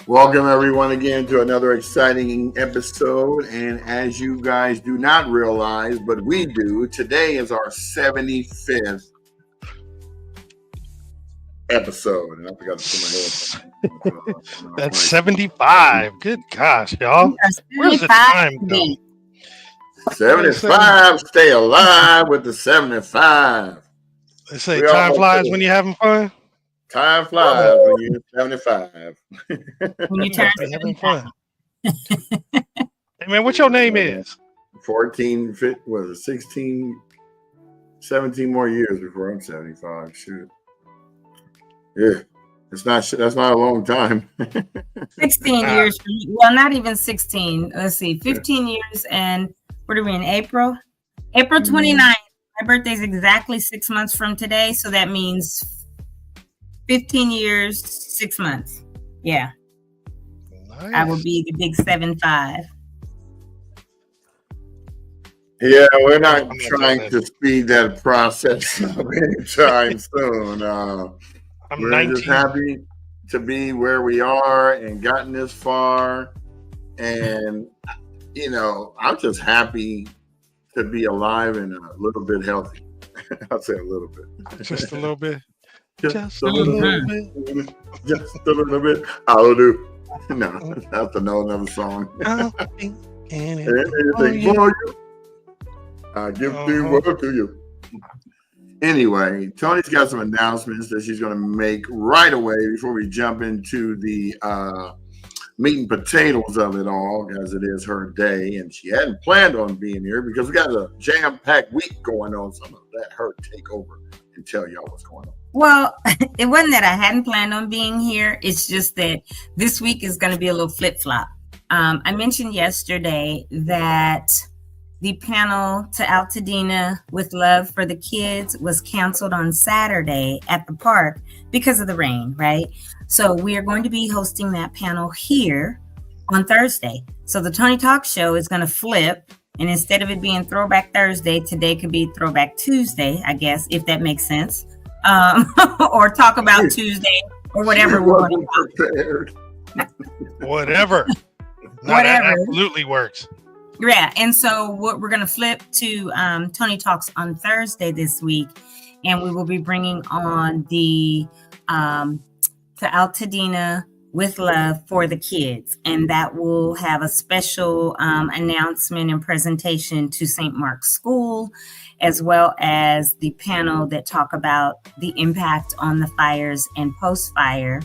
Welcome everyone again to another exciting episode. And as you guys do not realize, but we do, today is our 75th episode. And I forgot to put my head. That's 75. Good gosh, y'all. Where's the time go? 75. Stay alive with the 75. They say time flies when you're having fun. Time flies when you're 75. When you turn having fun. Hey man, what your name is? 14, 16, 17 more years before I'm 75. Shoot. Yeah. That's not a long time. 16 years. Well, not even 16. Let's see. 15 years and what are we in April? April 29th. My birthday's exactly 6 months from today. So that means 15 years, 6 months. Yeah. Nice. I will be the big 7-5. Yeah, we're not trying to speed that process up anytime soon. We're 19. Just happy to be where we are and gotten this far. And, I'm just happy to be alive and a little bit healthy. I'll say a little bit. Just a little bit. Just a little bit. Just a little bit. I'll do. No, that's another song. Anything for you. I give the word to you. Anyway, Toni's got some announcements that she's going to make right away before we jump into the meat and potatoes of it all, as it is her day. And she hadn't planned on being here because we got a jam-packed week going on. So I'm going to let her take over and tell y'all what's going on. Well, it wasn't that I hadn't planned on being here. It's just that this week is going to be a little flip-flop. I mentioned yesterday that the panel to Altadena with Love for the Kids was canceled on Saturday at the park because of the rain, right? So we are going to be hosting that panel here on Thursday. So the Toni Talks show is going to flip. And instead of it being Throwback Thursday, today could be Throwback Tuesday, I guess, if that makes sense. Or talk about Tuesday or whatever. Whatever. That absolutely works. Yeah. And so what we're going to flip to Toni Talks on Thursday this week. And we will be bringing on the to Altadena with Love for the Kids. And that will have a special announcement and presentation to St. Mark's School, as well as the panel that talk about the impact on the fires and post-fire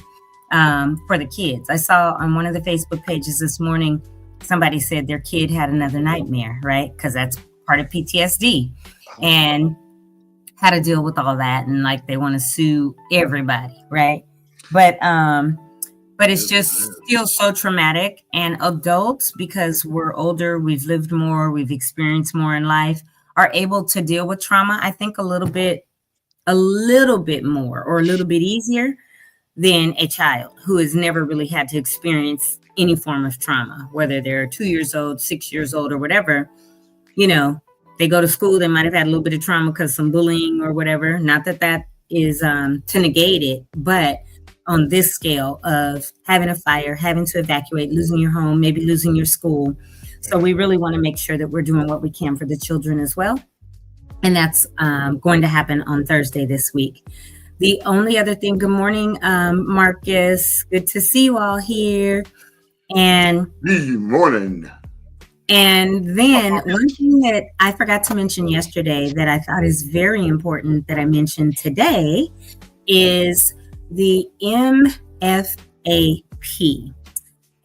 for the kids. I saw on one of the Facebook pages this morning, somebody said their kid had another nightmare, right? Because that's part of PTSD and how to deal with all that. And like they want to sue everybody, right? But it's just still so traumatic. And adults, because we're older, we've lived more, we've experienced more in life, are able to deal with trauma, I think a little bit more or a little bit easier than a child who has never really had to experience any form of trauma, whether they're 2 years old, 6 years old, or whatever. They go to school, they might have had a little bit of trauma because of some bullying or whatever. Not that that is to negate it, but on this scale of having a fire, having to evacuate, losing your home, maybe losing your school. So we really want to make sure that we're doing what we can for the children as well. And that's going to happen on Thursday this week. The only other thing, good morning, Marcus. Good to see you all here. And good morning. And then one thing that I forgot to mention yesterday that I thought is very important that I mentioned today is the MFAP.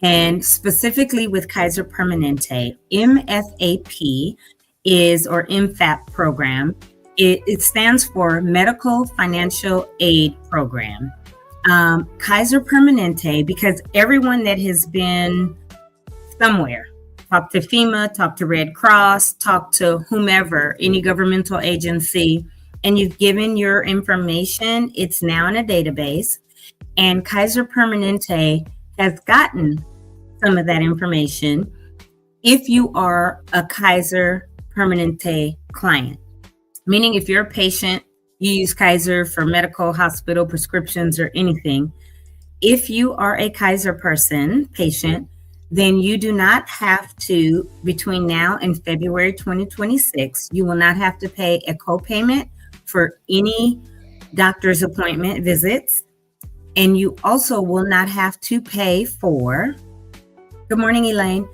And specifically with Kaiser Permanente, MFAP is, or MFAP program, it stands for Medical Financial Aid Program. Kaiser Permanente, because everyone that has been somewhere, talk to FEMA, talk to Red Cross, talk to whomever, any governmental agency, and you've given your information, it's now in a database. And Kaiser Permanente has gotten some of that information if you are a Kaiser Permanente client. Meaning if you're a patient, you use Kaiser for medical, hospital, prescriptions, or anything, if you are a Kaiser patient, then you do not have to, between now and February 2026, you will not have to pay a copayment for any doctor's appointment visits. And you also will not have to pay for, good morning, Elaine,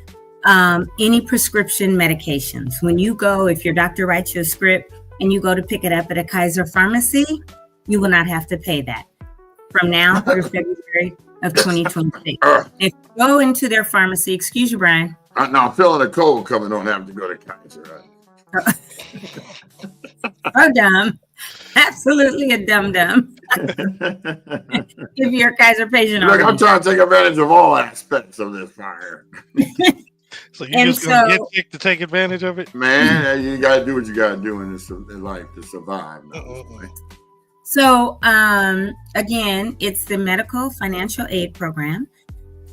any prescription medications. When you go, if your doctor writes you a script and you go to pick it up at a Kaiser pharmacy, you will not have to pay that from now through February of 2026. If you go into their pharmacy, excuse you, Brian. No, I'm feeling a cold coming. Don't have to go to Kaiser. Right? Oh, dumb. Absolutely a dum-dum. If you're a Kaiser patient. Look, I'm trying to take advantage of all aspects of this fire. So you're just going to get sick to take advantage of it? Man, you got to do what you got to do in life to survive. So, again, it's the Medical Financial Aid Program.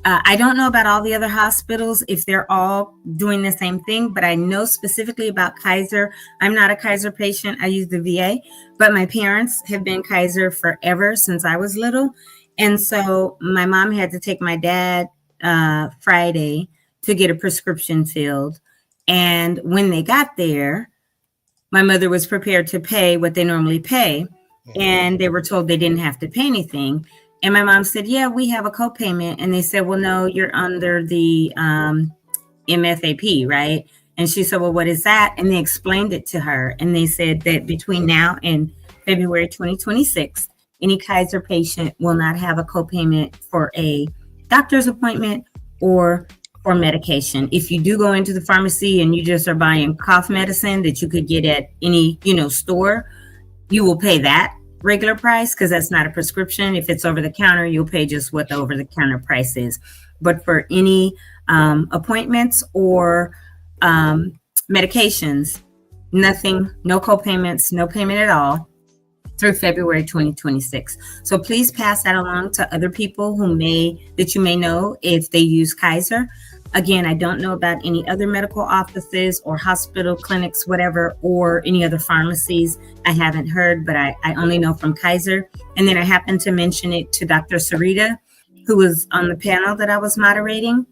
I don't know about all the other hospitals, if they're all doing the same thing, but I know specifically about Kaiser. I'm not a Kaiser patient. I use the VA, but my parents have been Kaiser forever since I was little. And so my mom had to take my dad Friday to get a prescription filled. And when they got there, my mother was prepared to pay what they normally pay. And they were told they didn't have to pay anything. And my mom said, yeah, we have a copayment. And they said, well, no, you're under the MFAP, right? And she said, well, what is that? And they explained it to her. And they said that between now and February 2026, any Kaiser patient will not have a copayment for a doctor's appointment or for medication. If you do go into the pharmacy and you just are buying cough medicine that you could get at any, store, you will pay that regular price because that's not a prescription. If it's over the counter, you'll pay just what the over the counter price is. But for any appointments or medications, nothing, no co-payments, no payment at all through February 2026. So please pass that along to other people that you may know if they use Kaiser. Again, I don't know about any other medical offices or hospital clinics, whatever, or any other pharmacies. I haven't heard, but I only know from Kaiser. And then I happened to mention it to Dr. Sarita, who was on the panel that I was moderating,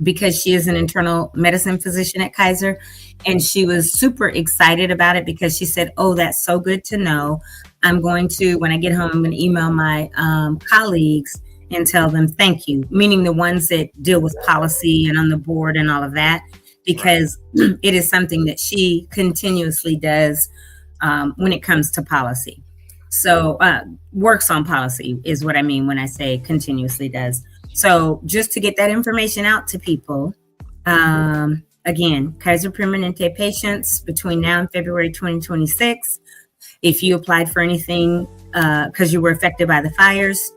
because she is an internal medicine physician at Kaiser. And she was super excited about it because she said, oh, that's so good to know. When I get home, I'm going to email my colleagues and tell them thank you, meaning the ones that deal with policy and on the board and all of that, because it is something that she continuously does when it comes to policy. So works on policy is what I mean when I say continuously does. So just to get that information out to people, again, Kaiser Permanente patients between now and February 2026, if you applied for anything because you were affected by the fires,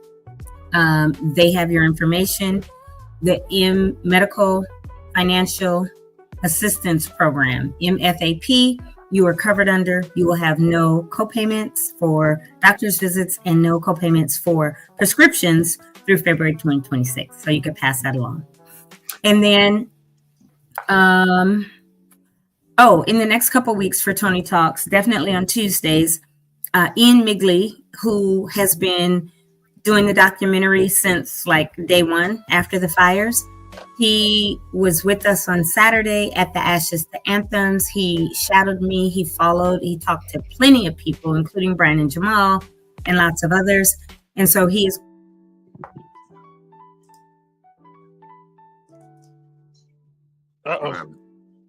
they have your information. The Medical Financial Assistance Program, MFAP, you are covered under. You will have no co-payments for doctor's visits and no co-payments for prescriptions through February 2026. So you could pass that along. And then, in the next couple of weeks for Toni Talks, definitely on Tuesdays, Ian Migley, who has been doing the documentary since like day one after the fires. He was with us on Saturday at the Ashes to Anthems. He shadowed me, he followed, he talked to plenty of people, including Brian and Jamal and lots of others. And so he is. Uh-oh,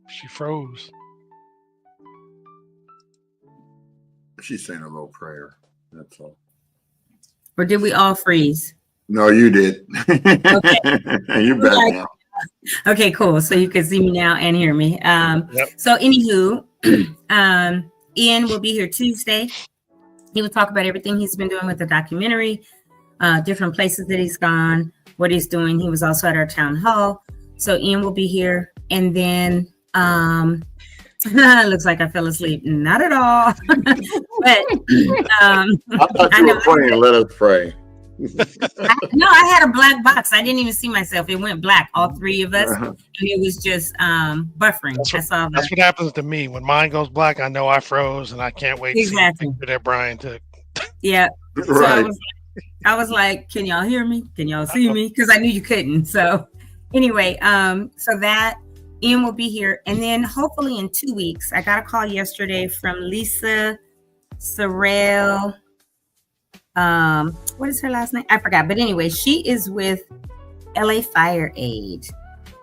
she froze. She's saying a little prayer, that's all. Or did we all freeze? No, you did. Okay. You're back now. Okay, cool. So you can see me now and hear me. So anywho, Ian will be here Tuesday. He will talk about everything he's been doing with the documentary, different places that he's gone, what he's doing. He was also at our town hall. So Ian will be here. And then looks like I fell asleep. Not at all. But I thought you were praying. Let us pray. I had a black box. I didn't even see myself. It went black, all three of us. And it was just buffering. That's what happens to me. When mine goes black, I know I froze and I can't wait to see the picture that Brian took. Yeah. Right. I was like, can y'all hear me? Can y'all see me? Because I knew you couldn't. So anyway, so that Ian will be here. And then hopefully in 2 weeks, I got a call yesterday from Lisa Sorrell. What is her last name? I forgot. But anyway, she is with LA Fire Aid.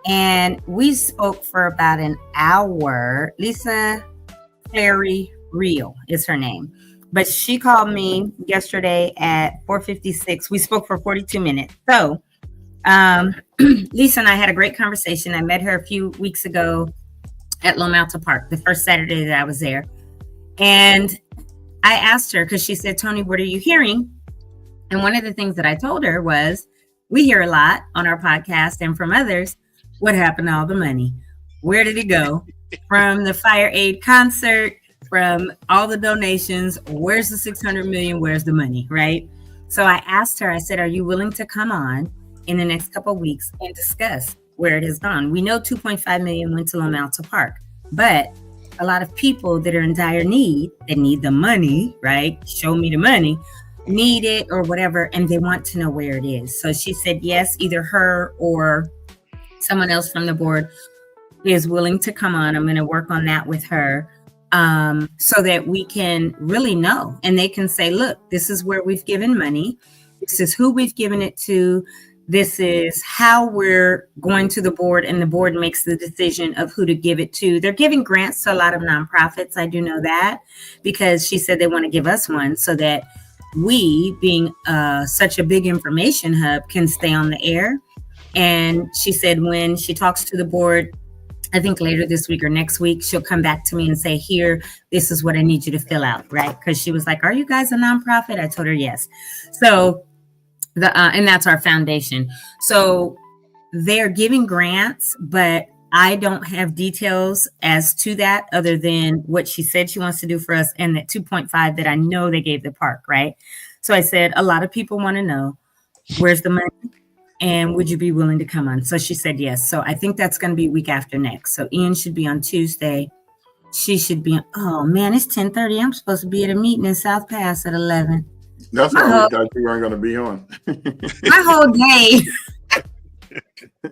And we spoke for about an hour. Lisa Clary Real is her name. But she called me yesterday at 4:56. We spoke for 42 minutes. So Lisa and I had a great conversation. I met her a few weeks ago at Loma Alta Park, the first Saturday that I was there. And I asked her, because she said, Toni, what are you hearing? And one of the things that I told her was, we hear a lot on our podcast and from others, what happened to all the money? Where did it go? From the Fire Aid concert, from all the donations, where's the 600 million? Where's the money, right? So I asked her, I said, are you willing to come on in the next couple of weeks and discuss where it has gone? We know 2.5 million went to Loma Alta Park, but a lot of people that are in dire need, that need the money, right? Show me the money, need it or whatever, and they want to know where it is. So she said, yes, either her or someone else from the board is willing to come on. I'm going to work on that with her. So that we can really know, and they can say, look, this is where we've given money. This is who we've given it to. This is how we're going to the board, and the board makes the decision of who to give it to. They're giving grants to a lot of nonprofits. I do know that, because she said they want to give us one so that we, being such a big information hub, can stay on the air. And she said when she talks to the board, I think later this week or next week, she'll come back to me and say, here, this is what I need you to fill out, right? Because she was like, are you guys a nonprofit? I told her yes. So and that's our foundation. So they're giving grants, but I don't have details as to that other than what she said she wants to do for us, and that 2.5 that I know they gave the park, right? So I said, a lot of people want to know, where's the money? And would you be willing to come on? So she said yes. So I think that's going to be week after next. So Ian should be on Tuesday. She should be on, oh man, it's 10:30. I'm supposed to be at a meeting in South Pass at 11. That's why we thought you weren't going to be on. My whole day.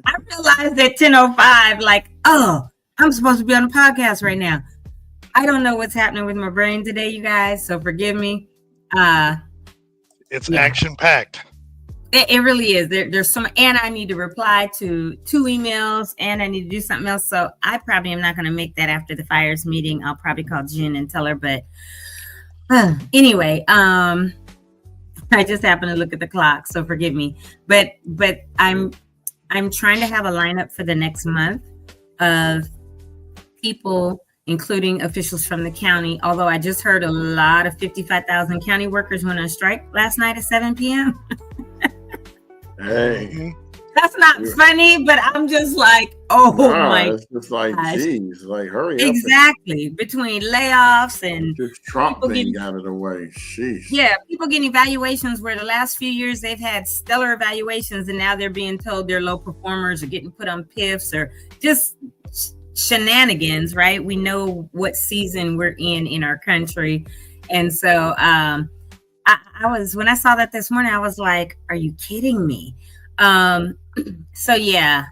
I realized at 10:05, like, oh, I'm supposed to be on a podcast right now. I don't know what's happening with my brain today, you guys. So forgive me. It's action-packed. It really is. There's some, and I need to reply to 2 emails, and I need to do something else. So I probably am not going to make that after the fires meeting. I'll probably call Jen and tell her. But anyway, I just happened to look at the clock, so forgive me. But I'm trying to have a lineup for the next month of people, including officials from the county. Although I just heard a lot of 55,000 county workers went on strike last night at 7 p.m. Hey, that's not funny, but I'm just like, oh my! It's just like, geez, like hurry up! Exactly. Between layoffs and this Trump thing got it away. Sheesh. Yeah, people getting evaluations where the last few years they've had stellar evaluations, and now they're being told they're low performers or getting put on PIFs or just shenanigans. Right? We know what season we're in our country, and so I was, when I saw that this morning, I was like, are you kidding me? So yeah,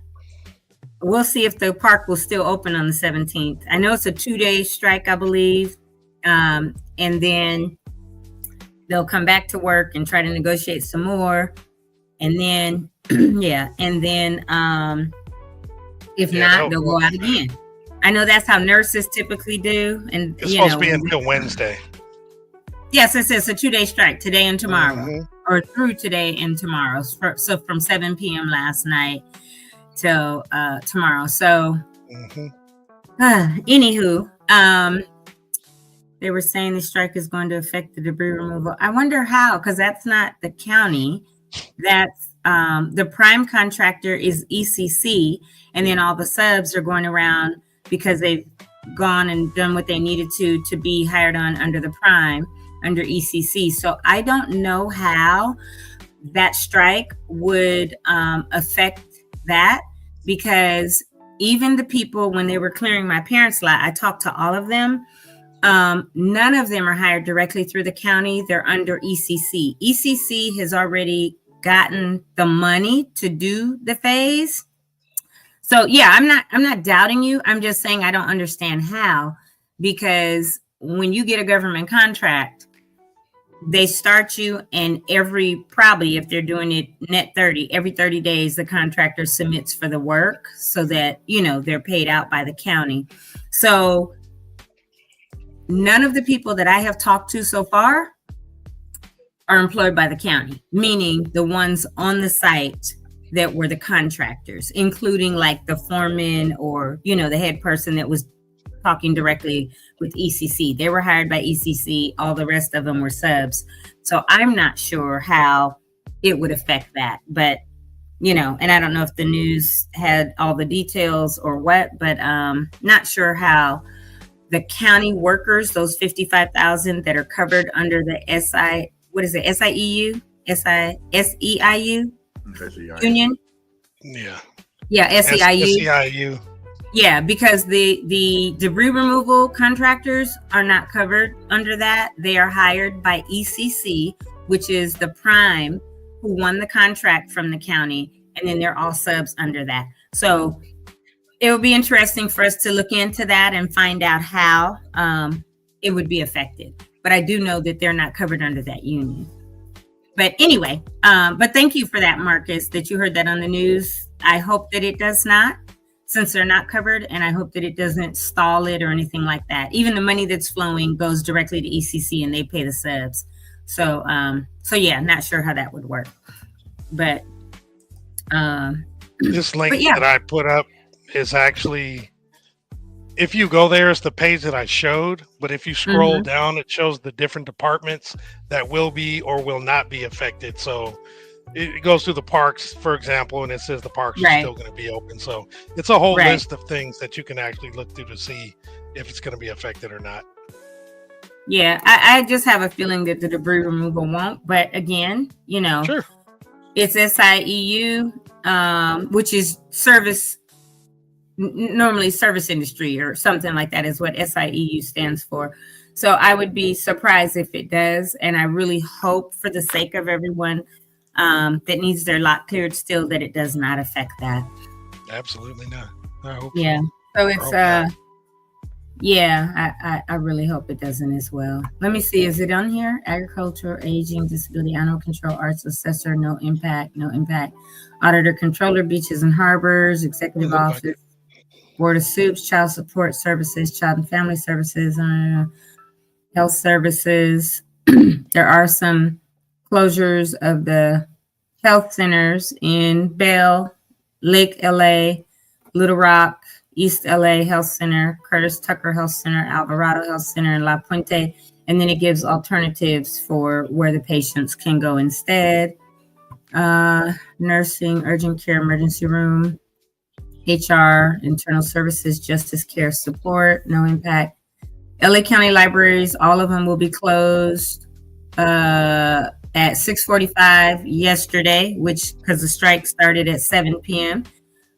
we'll see if the park will still open on the 17th. I know it's a 2-day strike, I believe. And then they'll come back to work and try to negotiate some more. And then, if not, they'll go out again. I know that's how nurses typically do. And it's supposed to be until Wednesday. Yes, it's a 2-day strike, today and tomorrow, or through today and tomorrow. So from 7 p.m. last night till tomorrow. So, anywho, they were saying the strike is going to affect the debris removal. I wonder how, because that's not the county. That's the prime contractor is ECC, and then all the subs are going around because they've gone and done what they needed to be hired on under the prime, under ECC. So I don't know how that strike would affect that, because even the people, when they were clearing my parents' lot, I talked to all of them. None of them are hired directly through the county. They're under ECC. ECC has already gotten the money to do the phase. So yeah, I'm not doubting you. I'm just saying I don't understand how, because when you get a government contract, they start you, and probably if they're doing it net 30, every 30 days, the contractor submits for the work so that, they're paid out by the county. So none of the people that I have talked to so far are employed by the county, meaning the ones on the site that were the contractors, including like the foreman or, the head person that was talking directly with ECC. They were hired by ECC. All the rest of them were subs. So I'm not sure how it would affect that, but, and I don't know if the news had all the details or what, but not sure how the county workers, those 55,000 that are covered under the SEIU union. Yeah, SEIU. Yeah, because the debris removal contractors are not covered under that. They are hired by ECC, which is the prime who won the contract from the county, and then they're all subs under that. So it would be interesting for us to look into that and find out how it would be affected. But I do know that they're not covered under that union. But anyway, but thank you for that, Marcus, that you heard that on the news. I hope that it does not, since they're not covered, and I hope that it doesn't stall it or anything like that. Even the money that's flowing goes directly to ECC and they pay the subs. So yeah, not sure how that would work. But this link that I put up is actually, if you go there, it's the page that I showed, but if you scroll down, it shows the different departments that will be or will not be affected. So it goes through the parks, for example, and it says the parks are still going to be open. So it's a whole list of things that you can actually look through to see if it's going to be affected or not. Yeah, I just have a feeling that the debris removal won't. But again, sure. It's SIEU, which is normally service industry or something like that is what SIEU stands for. So I would be surprised if it does. And I really hope, for the sake of everyone that needs their lot cleared still, that it does not affect that. Absolutely not. I hope so it's I really hope it doesn't as well. Let me see, is it on here? Agriculture, aging, disability, animal control, arts assessor, no impact. Auditor, controller, beaches and harbors, executive office, board of soups, child support services, child and family services, health services. There are some closures of the health centers in Bell, Lake LA, Little Rock, East LA Health Center, Curtis Tucker Health Center, Alvarado Health Center, and La Puente. And then it gives alternatives for where the patients can go instead. Nursing, urgent care, emergency room, HR, internal services, justice care support, no impact. LA County libraries, all of them will be closed at 6:45 yesterday, because the strike started at 7 p.m.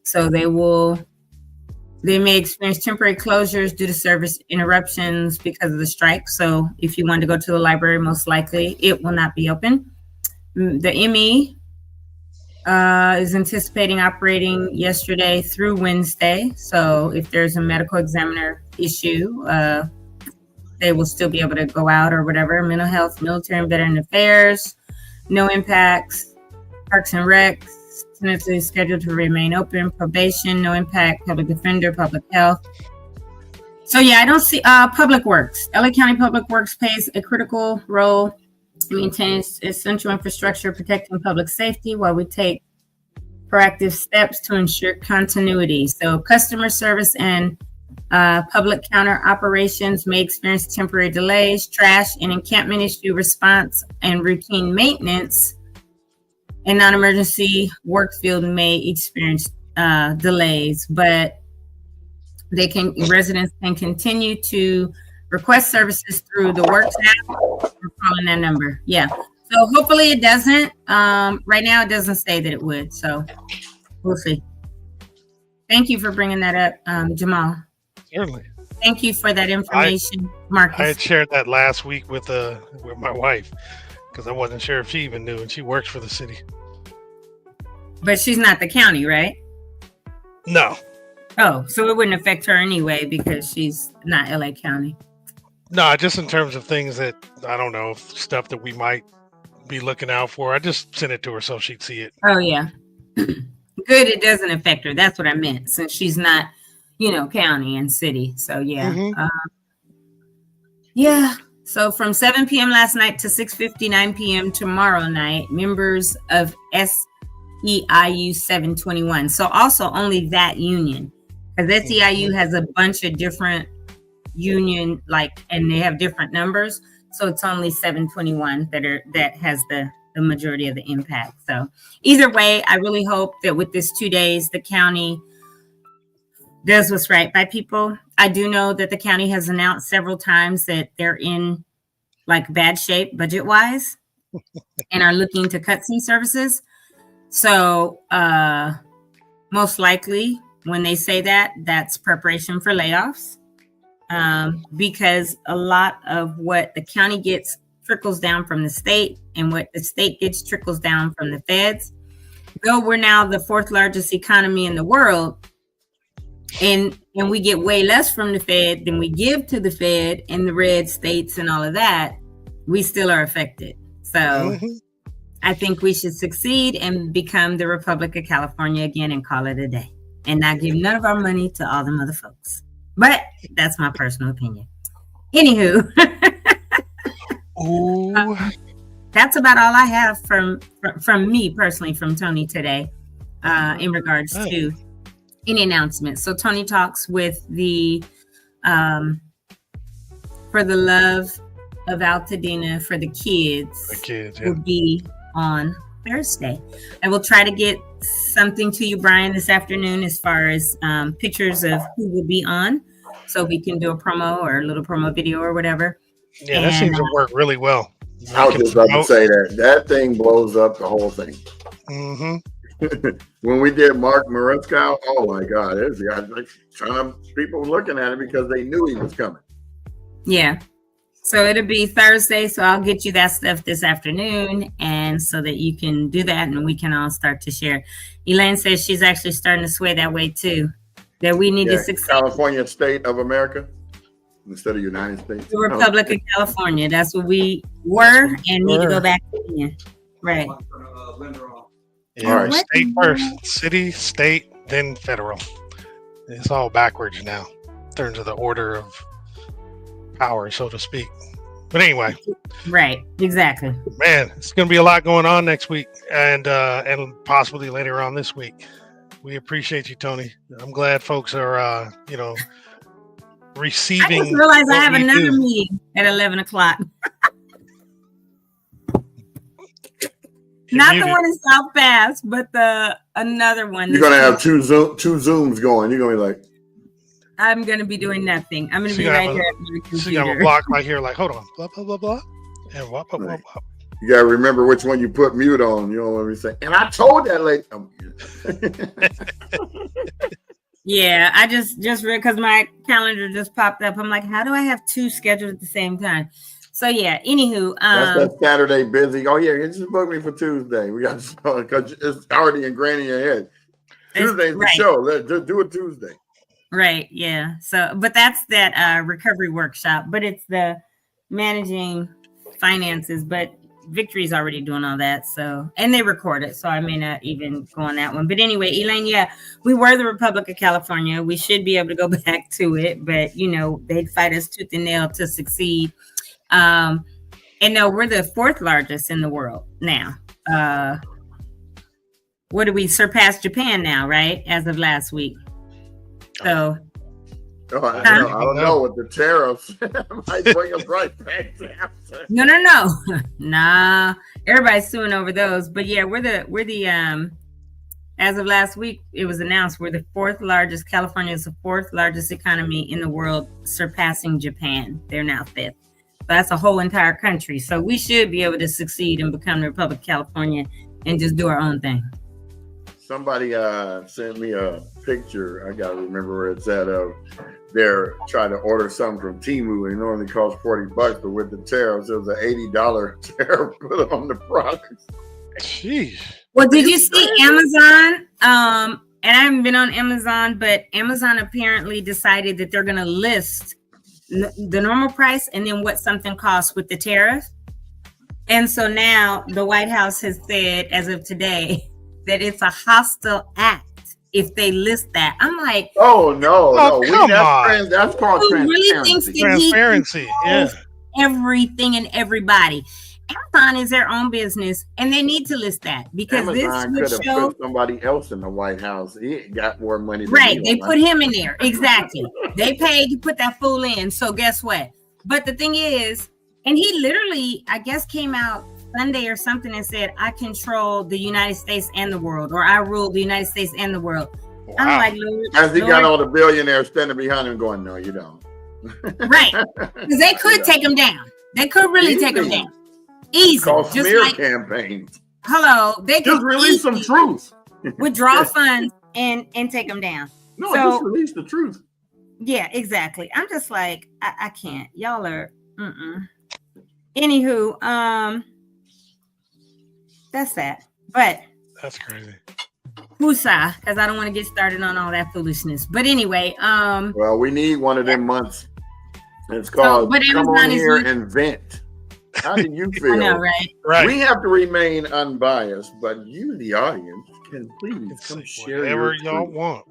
So they may experience temporary closures due to service interruptions because of the strike. So if you want to go to the library, most likely it will not be open. The ME is anticipating operating yesterday through Wednesday. So if there's a medical examiner issue, they will still be able to go out or whatever. Mental health, military and veteran affairs, no impacts. Parks and Recs, tentatively scheduled to remain open. Probation, no impact. Public defender, public health. So yeah, I don't see public works. LA County Public Works plays a critical role in maintaining essential infrastructure, protecting public safety, while we take proactive steps to ensure continuity. So customer service and public counter operations may experience temporary delays. Trash and encampment issue response and routine maintenance and non-emergency work field may experience delays, but residents can continue to request services through the Works app or calling that number. Yeah. So hopefully it doesn't. Right now it doesn't say that it would. So we'll see. Thank you for bringing that up, Jamal. Certainly. Thank you for that information, Marcus. I had shared that last week with my wife because I wasn't sure if she even knew, and she works for the city. But she's not the county, right? No. Oh, so it wouldn't affect her anyway because she's not LA County. No, just in terms of things that, I don't know, stuff that we might be looking out for. I just sent it to her so she'd see it. Oh, yeah. Good, it doesn't affect her. That's what I meant, since she's not, county and city. So, yeah. Mhm. Yeah. So from 7 p.m. last night to 6:59 p.m. tomorrow night, members of SEIU 721. So also only that union, because SEIU has a bunch of different union, and they have different numbers. So it's only 721 that has the majority of the impact. So either way, I really hope that with this 2 days, the county does what's right by people. I do know that the county has announced several times that they're in bad shape budget wise and are looking to cut some services. So most likely when they say that, that's preparation for layoffs, because a lot of what the county gets trickles down from the state, and what the state gets trickles down from the feds. Though we're now the 4th largest economy in the world, and we get way less from the Fed than we give to the Fed and the red states and all of that, we still are affected. So I think we should succeed and become the Republic of California again and call it a day, and not give none of our money to all them other folks. But that's my personal opinion. Anywho, that's about all I have from me personally, from Toni today, in regards to any announcements. So Toni Talks with the for the love of Altadena for the kids, will be on Thursday. I will try to get something to you, Brian, this afternoon as far as pictures of who will be on, so we can do a promo or a little promo video or whatever. Yeah, that seems to work really well. I was just about to say that thing blows up the whole thing. When we did Mark Maritzkow, oh my God, it was people looking at it because they knew he was coming. Yeah. So it'll be Thursday. So I'll get you that stuff this afternoon, and so that you can do that and we can all start to share. Elaine says she's actually starting to sway that way too, that we need to succeed. California state of America instead of United States. The Republic of California. That's what we were and need to go back to Union. Right. Yeah, all right. State first, city, state, then federal. It's all backwards now in terms of the order of power, so to speak. But anyway, right, exactly. Man, it's going to be a lot going on next week, and possibly later on this week. We appreciate you, Toni. I'm glad folks are, receiving. I just realized I have another meeting at 11 o'clock. Not the one in South Pass, but another one. You're gonna have two Zooms going. You're gonna be like, I'm gonna be doing nothing. I'm gonna be right here at my computer. So you have a block right here, like, hold on, blah blah blah blah, and blah blah blah blah. You gotta remember which one you put mute on. You know what I'm saying? And I told that lady. Yeah, I just read because my calendar just popped up. I'm like, how do I have two scheduled at the same time? So yeah, anywho, that's that Saturday busy. Oh yeah, just book me for Tuesday. We got because it's already ingrained in your head. Tuesday's the show. Let's just do it Tuesday. Right. Yeah. So, but that's that recovery workshop. But it's the managing finances. But Victory's already doing all that. So, and they record it. So I may not even go on that one. But anyway, Elaine, yeah, we were the Republic of California. We should be able to go back to it. But they'd fight us tooth and nail to succeed. And no, we're the 4th largest in the world now. What do we surpass Japan now, right? As of last week. So I don't know with the tariffs. Might bring us right back down. No. Nah. Everybody's suing over those. But yeah, we're the as of last week, it was announced we're the 4th largest. California is the 4th largest economy in the world, surpassing Japan. They're now 5th. That's a whole entire country. So we should be able to succeed and become the Republic of California and just do our own thing. somebody sent me a picture. I gotta remember where it's at. Of they're trying to order something from Temu, and it only costs $40, but with the tariffs, it was an $80 tariff put on the product. Jeez. Well, did you see Amazon? And I haven't been on Amazon, but Amazon apparently decided that they're going to list the normal price and then what something costs with the tariff. And so now the White House has said, as of today, that it's a hostile act if they list that. I'm like, oh no, come on. That's called transparency. Transparency, yeah. Everything and everybody. Amazon is their own business, and they need to list that because Amazon this would could have show put somebody else in the White House. He got more money. Right, they put him in there. Exactly. They paid to put that fool in. So guess what? But the thing is, and he literally, I guess, came out Sunday or something and said, "I control the United States and the world," or "I rule the United States and the world." Wow. I'm like, Lord, as he got all the billionaires standing behind him, going, "No, you don't." Right, because they could take him down. They could really take him down. Easy. Called smear campaigns. Hello, they just release some truth. Withdraw funds and take them down. No, just release the truth. Yeah, exactly. I'm just like, I can't. Y'all are. Anywho, that's that. But that's crazy. Woosa, because I don't want to get started on all that foolishness. But anyway, well, we need one of them months. It's called "Come On Here and Vent." How do you feel? I know, right? Right. We have to remain unbiased, but you, the audience, can please come share whatever y'all want.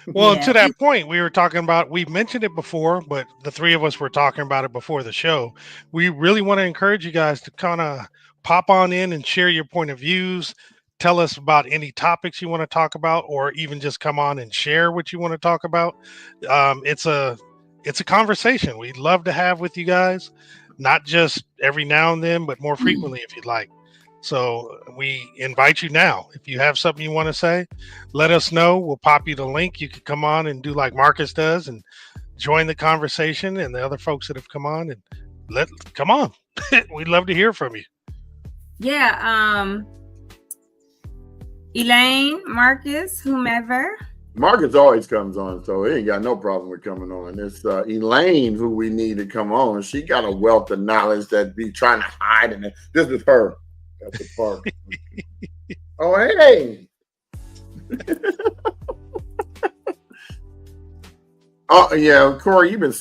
Well, to that point, we were talking about, we mentioned it before, but the three of us were talking about it before the show. We really want to encourage you guys to kind of pop on in and share your point of views. Tell us about any topics you want to talk about, or even just come on and share what you want to talk about. It's a conversation we'd love to have with you guys. Not just every now and then, but more frequently if you'd like. So we invite you now. If you have something you want to say, let us know. We'll pop you the link. You can come on and do like Marcus does and join the conversation, and the other folks that have come on, and come on. We'd love to hear from you. Yeah. Elaine, Marcus, whomever. Marcus always comes on, so he ain't got no problem with coming on. It's Elaine who we need to come on. She got a wealth of knowledge that be trying to hide in it. This is her at the park. Oh, hey. Oh, yeah, Corey, they've been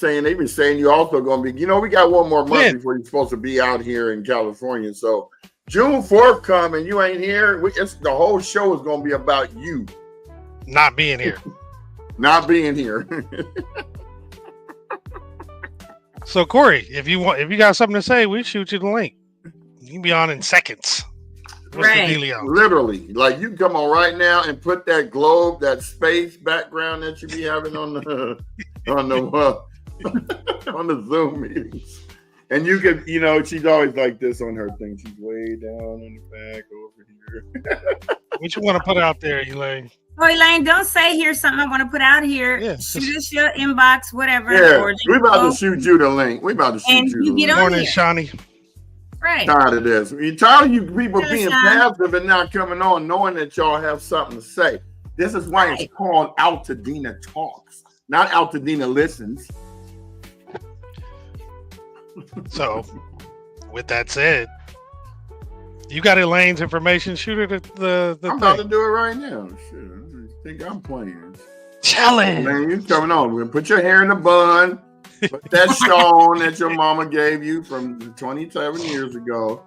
saying you also going to be, we got one more month before you're supposed to be out here in California. So June 4th come and you ain't here. The whole show is going to be about you. Not being here. Not being here. So Corey, if you got something to say, we'll shoot you the link. You can be on in seconds. What's right. the dealio? Literally. Like you can come on right now and put that globe, that space background that you be having on the on the Zoom meetings. And you can, she's always like this on her thing. She's way down in the back over here. What you want to put out there, Elaine? Oh, Elaine, don't say here's something I want to put out here. Yeah, shoot us your inbox, whatever. Yeah, we're about to shoot you the link. We're about to shoot you the link. Morning, Shawnee. Right. Tired of this. You're tired of you people being passive and not coming on, knowing that y'all have something to say. This is why it's called AltadenaTalks, not Altadena Listens. So, with that said, you got Elaine's information. Shoot her the I'm about to do it right now. Shit, I think I'm playing. Challenge. Man, you coming on. We're gonna put your hair in a bun. Put that shawl on that your mama gave you from 27 years ago.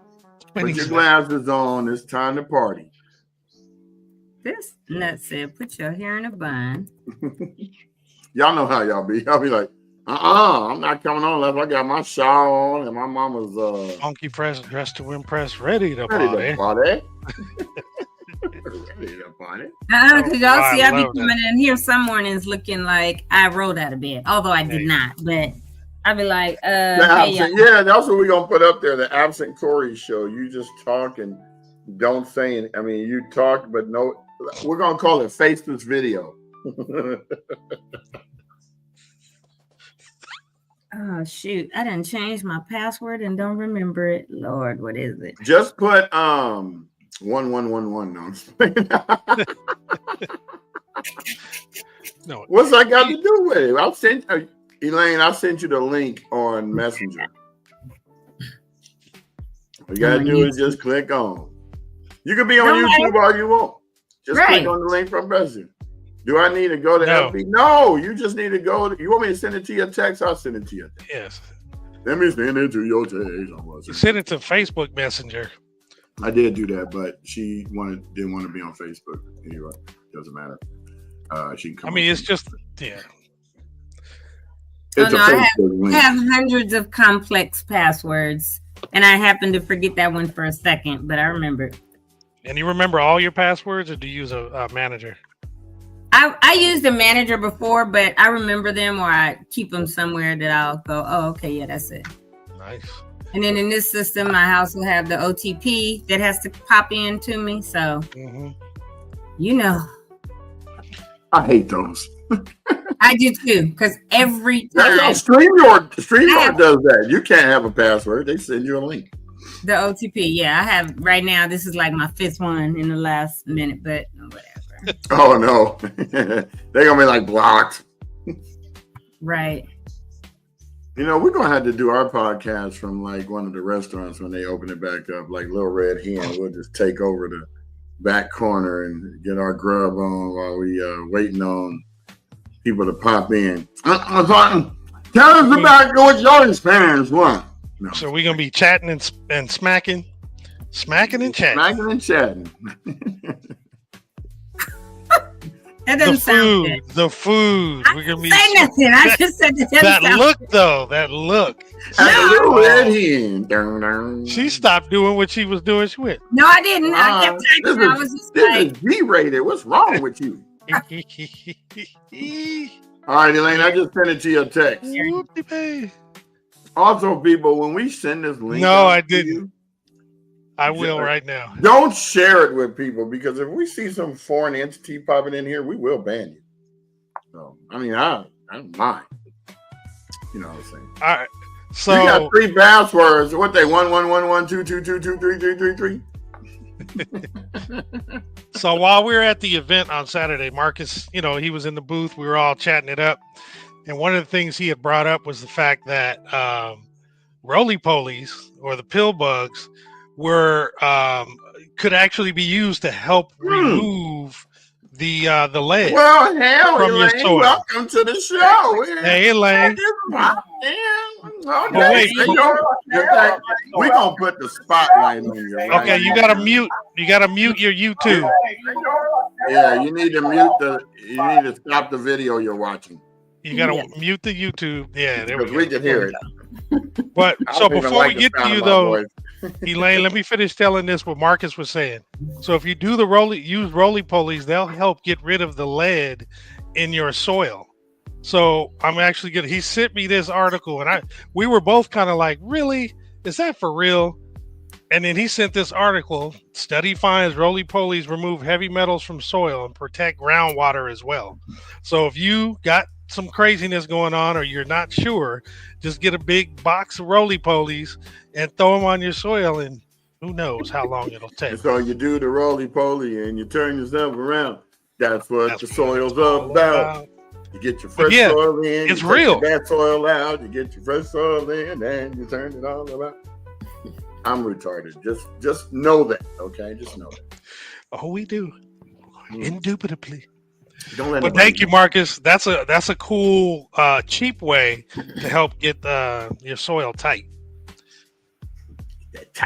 Put your glasses on. It's time to party. This nut said, put your hair in a bun. Y'all know how y'all be. Y'all be like, I'm not coming on unless I got my shawl on and my mama's funky press, dressed to impress, ready to party. Ready to party. Because y'all see, I be coming in here some mornings looking like I rolled out of bed, although I did not. But I be like, hey, that's what we're gonna put up there. The Absent Corey show. You just talk and don't say anything. I mean, you talk, but no. We're gonna call it Faceless Video. Oh shoot! I didn't change my password and don't remember it. Lord, what is it? Just put 1111. No, I'm just playing. No. What's that got to do with it? I'll send Elaine. I'll send you the link on Messenger. All you gotta do is just click on. You can be on YouTube all you want. Just click on the link from Messenger. Do I need to go to FB? No, you just need to go. You want me to send it to your text? I'll send it to you. Yes. Let me send it to your text. You send it to Facebook Messenger. I did do that, but she didn't want to be on Facebook. Anyway, doesn't matter. She can come. I mean, it's just It's I have hundreds of complex passwords, and I happened to forget that one for a second, but I remember. And you remember all your passwords, or do you use a manager? I used a manager before, but I remember them, or I keep them somewhere that I'll go, oh, okay, yeah, that's it. Nice. And then in this system, I also have the OTP that has to pop in to me. So, you know. I hate those. I do too, because every time. That's how StreamYard does that. You can't have a password. They send you a link. The OTP, yeah. I have right now, this is like my 5th one in the last minute, but whatever. Oh, no. They're going to be like blocked. Right. You know, we're going to have to do our podcast from like one of the restaurants when they open it back up, like Little Red Hen. We'll just take over the back corner and get our grub on while we waiting on people to pop in. Tell us about what your experience was. No. So we're going to be chatting and smacking and chatting. Smacking and chatting. That doesn't sound good. The food. I didn't say nothing. I just said that look, though. That look. Little Red Hen. She stopped doing what she was doing. She went. No, I didn't. I kept typing. I was just like, this is G-rated. What's wrong with you? All right, Elaine, I just sent it to your text. Also, people, when we send this link, no, I didn't. I will right now. Don't share it with people, because if we see some foreign entity popping in here, we will ban you. So, I mean, I don't mind. You know what I'm saying? All right. So you got 3 passwords. What they 111122222333? So while we were at the event on Saturday, Marcus, he was in the booth. We were all chatting it up, and one of the things he had brought up was the fact that roly-polies, or the pill bugs, were could actually be used to help remove the lead. Well, hell, from your soil. Welcome to the show. Hey, Elaine. Okay, we're gonna put the spotlight on you. Right? Okay, you gotta mute. You gotta mute your YouTube. Yeah, you need to You need to stop the video you're watching. You gotta mute the YouTube. Yeah, there we go. We can hear it. But so before we get to you though, Elaine, let me finish telling this what Marcus was saying. So if you do use roly-polies, they'll help get rid of the lead in your soil. So I'm actually he sent me this article, and we were both kind of like, really? Is that for real? And then he sent this article. Study finds roly-polies remove heavy metals from soil and protect groundwater as well. So if you got some craziness going on, or you're not sure, just get a big box of roly-polies and throw them on your soil, and who knows how long it'll take. So you do the roly-poly and you turn yourself around. That's what the soil's all about. You get your fresh soil in. It's real. That soil out. You get your fresh soil in, and you turn it all about. I'm retarded. Just know that, okay? Just know that. Oh, we do. Indubitably. But thank you, Marcus. That's a cool, cheap way to help get your soil tight.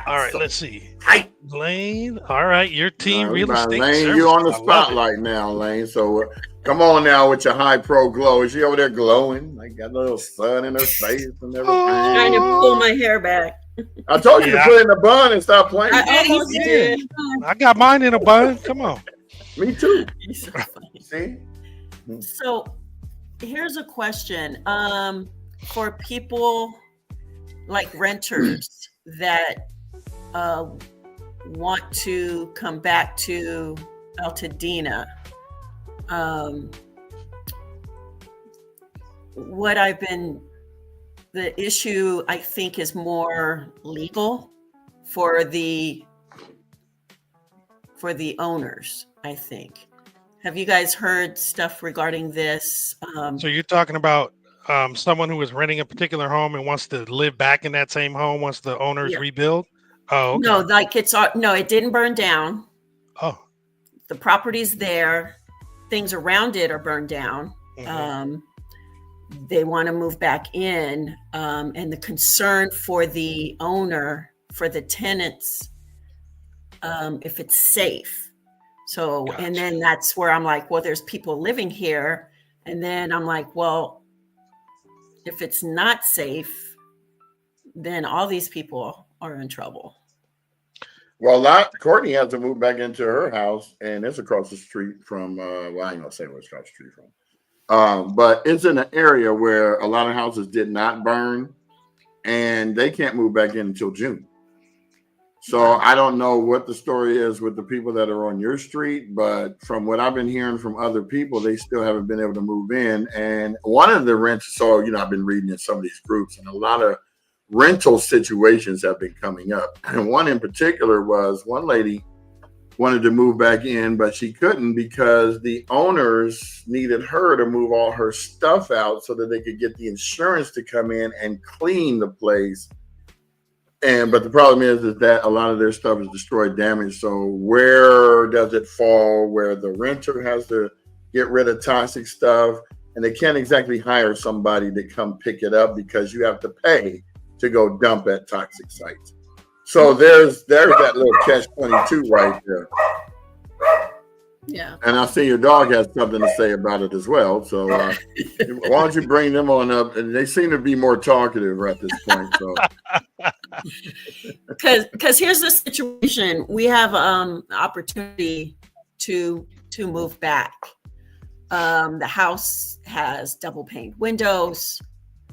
All right, let's see. Tight. Lane. All right, your team real estate. Lane, you're on the spotlight now, Lane. So come on now with your high pro glow. Is she over there glowing? Like got a little sun in her face and everything. Trying to pull my hair back. I told you to put it in a bun and stop playing. I almost did. I got mine in a bun. Come on. Me too. So, See? So here's a question. For people like renters that want to come back to Altadena, the issue I think is more legal for the for the owners, I think. Have you guys heard stuff regarding this? So you're talking about someone who is renting a particular home and wants to live back in that same home once the owners Yeah. rebuild? Oh, okay. No, like no, it didn't burn down. Oh. The property's there. Things around it are burned down. Mm-hmm. They want to move back in. And the concern for the owner, for the tenants, if it's safe. So, Gotcha. and then that's where I'm like, well, there's people living here. And then I'm like, well, if it's not safe, then all these people are in trouble. Well, Courtney has to move back into her house, and it's across the street from, well, I ain't gonna say where it's across the street from. But it's in an area where a lot of houses did not burn, and they can't move back in until June. So I don't know what the story is with the people that are on your street, but from what I've been hearing from other people, they still haven't been able to move in. And one of the rents, so, I've been reading in some of these groups, and a lot of rental situations have been coming up. And one in particular was one lady wanted to move back in, but she couldn't because the owners needed her to move all her stuff out so that they could get the insurance to come in and clean the place. But the problem is that a lot of their stuff is destroyed, damaged. So where does it fall where the renter has to get rid of toxic stuff, and they can't exactly hire somebody to come pick it up because you have to pay to go dump at toxic sites. So there's that little catch-22 right there. Yeah. And I see your dog has something to say about it as well. So why don't you bring them on up? And they seem to be more talkative at this point. So because here's the situation. We have opportunity to move back. The house has double paned windows.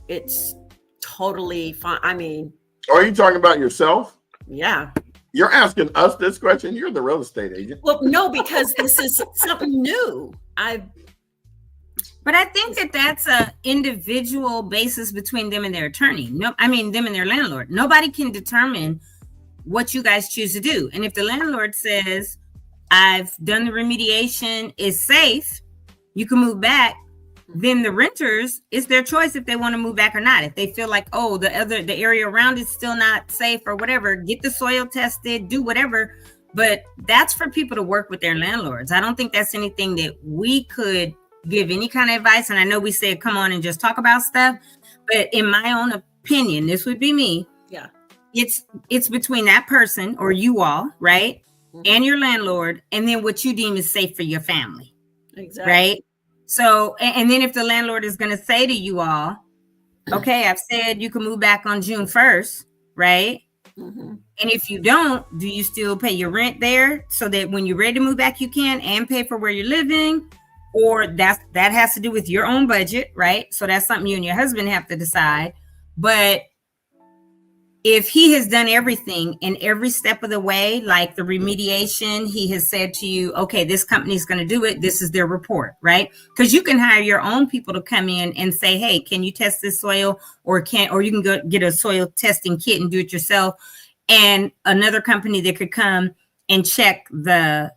It's totally fine. I mean, are you talking about yourself? Yeah. You're asking us this question? You're the real estate agent. Well, no, because this is something new. But I think that's a individual basis between them and their attorney. Them and their landlord. Nobody can determine what you guys choose to do. And if the landlord says, I've done the remediation, it's safe, you can move back, then the renters, it's their choice if they want to move back or not. If they feel like, oh, the area around is still not safe or whatever, get the soil tested, do whatever. But that's for people to work with their landlords. I don't think that's anything that we could give any kind of advice. And I know we said, come on and just talk about stuff. But in my own opinion, this would be me. Yeah. It's between that person or you all, right? Mm-hmm. And your landlord, and then what you deem is safe for your family. Exactly. Right? So, and then if the landlord is going to say to you all, okay, I've said you can move back on June 1st, right? Mm-hmm. And if you don't, do you still pay your rent there so that when you're ready to move back, you can and pay for where you're living? Or that has to do with your own budget, right? So that's something you and your husband have to decide. But if he has done everything in every step of the way, like the remediation, he has said to you, okay, this company is going to do it. This is their report, right? Because you can hire your own people to come in and say, hey, can you test this soil? Or you can go get a soil testing kit and do it yourself. And another company that could come and check the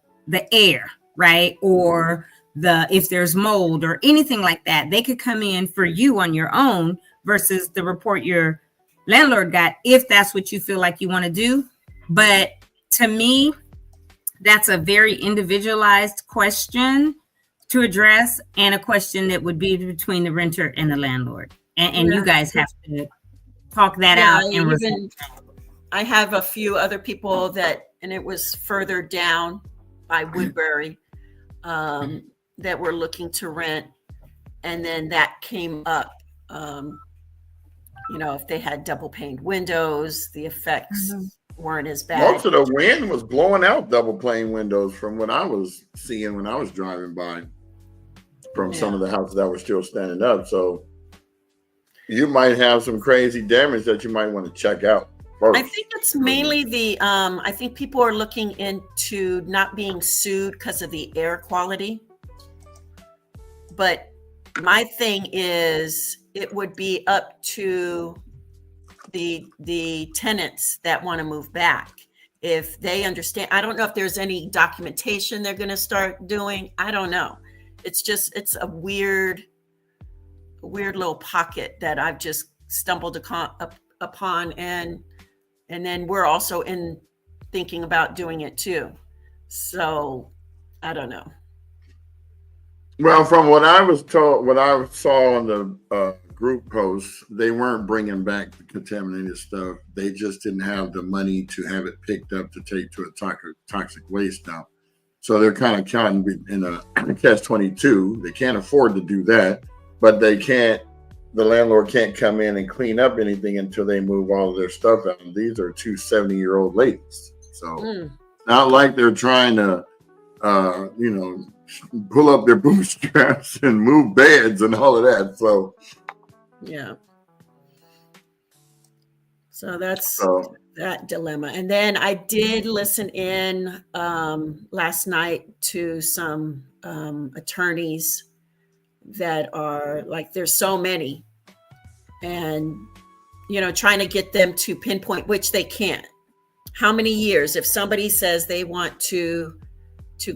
air, right? Or if there's mold or anything like that, they could come in for you on your own versus the report your landlord got, if that's what you feel like you want to do. But to me, that's a very individualized question to address, and a question that would be between the renter and the landlord. And you guys have to talk that out. And I have a few other people and it was further down by Woodbury, that were looking to rent. And then that came up, if they had double paned windows, the effects weren't as bad. Most of the wind was blowing out double pane windows from what I was seeing when I was driving by from some of the houses that were still standing up. So you might have some crazy damage that you might want to check out first. I think it's mainly I think people are looking into not being sued because of the air quality. But my thing is, it would be up to the tenants that want to move back. if they understand. I don't know if there's any documentation they're going to start doing. I don't know. It's a weird little pocket that I've just stumbled upon, and then we're also thinking about doing it too. So I don't know. Well, from what I was told, what I saw on the group posts, they weren't bringing back the contaminated stuff. They just didn't have the money to have it picked up to take to a toxic waste dump. So they're kind of caught in a catch-22. They can't afford to do that, but they can't. The landlord can't come in and clean up anything until they move all of their stuff out. And these are two 70-year-old ladies, so not like they're trying to, pull up their bootstraps and move beds and all of that. So, yeah. So that's that dilemma. And then I did listen in last night to some attorneys that are like, there's so many, and trying to get them to pinpoint, which they can't. How many years? If somebody says they want to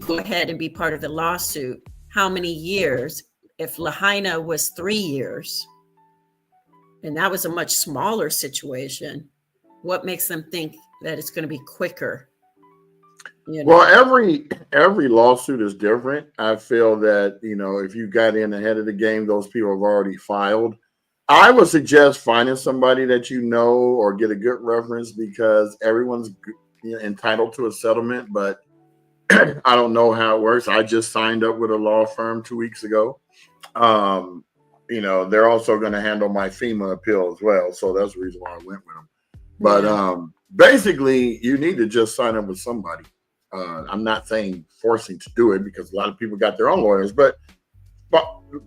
go ahead and be part of the lawsuit, how many years? If Lahaina was 3 years, and that was a much smaller situation, what makes them think that it's going to be quicker? Well, every lawsuit is different. I feel that, if you got in ahead of the game, those people have already filed. I would suggest finding somebody that or get a good reference, because everyone's entitled to a settlement, but I don't know how it works. I just signed up with a law firm 2 weeks ago. They're also going to handle my FEMA appeal as well. So that's the reason why I went with them. But basically, you need to just sign up with somebody. I'm not saying forcing to do it, because a lot of people got their own lawyers, but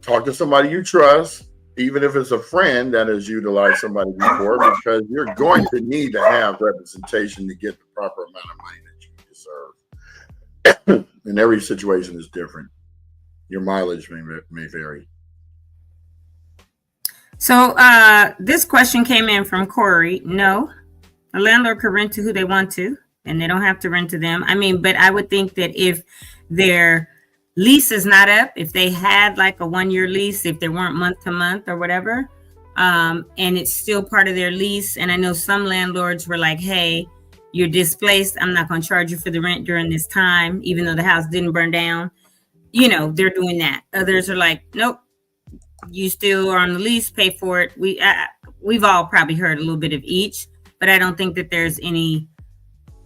talk to somebody you trust, even if it's a friend that has utilized somebody before, because you're going to need to have representation to get the proper amount of money that you deserve. And every situation is different. Your mileage may vary. So this question came in from Corey. No, a landlord could rent to who they want to, and they don't have to rent to them. I mean, but I would think that if their lease is not up, if they had like a 1-year lease, if they weren't month to month or whatever, and it's still part of their lease. And I know some landlords were like, hey, you're displaced, I'm not going to charge you for the rent during this time, even though the house didn't burn down. They're doing that. Others are like, nope, you still are on the lease, pay for it. We've all probably heard a little bit of each, but I don't think that there's any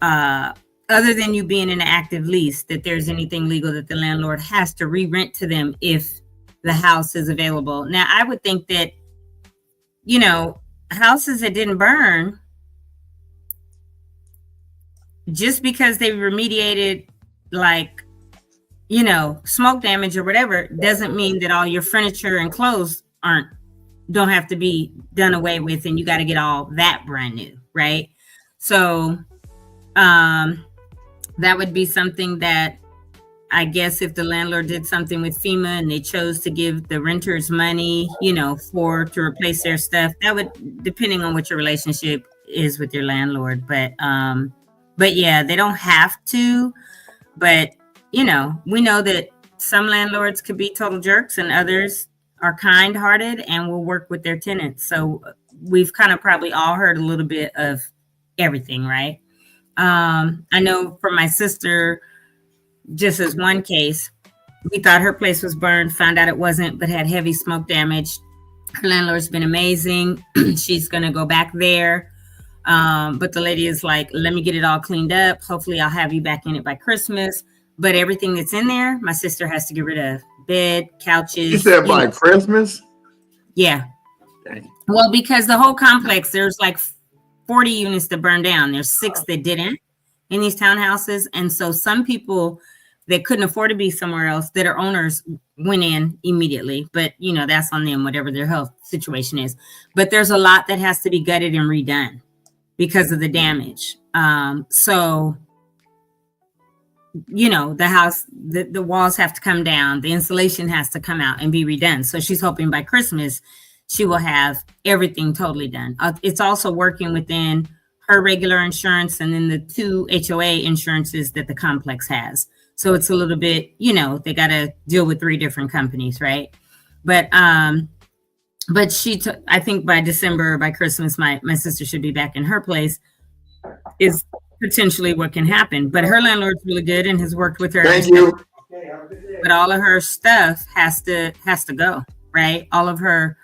other than you being in an active lease, that there's anything legal that the landlord has to re-rent to them if the house is available. Now, I would think that, houses that didn't burn, just because they remediated smoke damage or whatever, doesn't mean that all your furniture and clothes don't have to be done away with, and you got to get all that brand new, right? So, that would be something that I guess if the landlord did something with FEMA and they chose to give the renters money, to replace their stuff, that would, depending on what your relationship is with your landlord. But yeah, they don't have to. But, we know that some landlords could be total jerks and others are kind-hearted and will work with their tenants. So we've kind of probably all heard a little bit of everything, right? I know for my sister, just as one case, we thought her place was burned, found out it wasn't, but had heavy smoke damage. Her landlord's been amazing. She's going to go back there. But the lady is like, let me get it all cleaned up. Hopefully I'll have you back in it by Christmas. But everything that's in there, my sister has to get rid of. Bed, couches. You said by Christmas? Yeah. Dang. Well, because the whole complex, there's like 40 units that burned down. There's 6 that didn't in these townhouses. And so some people that couldn't afford to be somewhere else, that are owners, went in immediately. But, that's on them, whatever their health situation is. But there's a lot that has to be gutted and redone because of the damage. So, the house, the walls have to come down. The insulation has to come out and be redone. So she's hoping by Christmas, she will have everything totally done. It's also working within her regular insurance and then the 2 HOA insurances that the complex has. So it's a little bit, they got to deal with 3 different companies, right? But I think by December, by Christmas, my sister should be back in her place, is potentially what can happen. But her landlord's really good and has worked with her. Thank you. But all of her stuff has to go, right? All of her,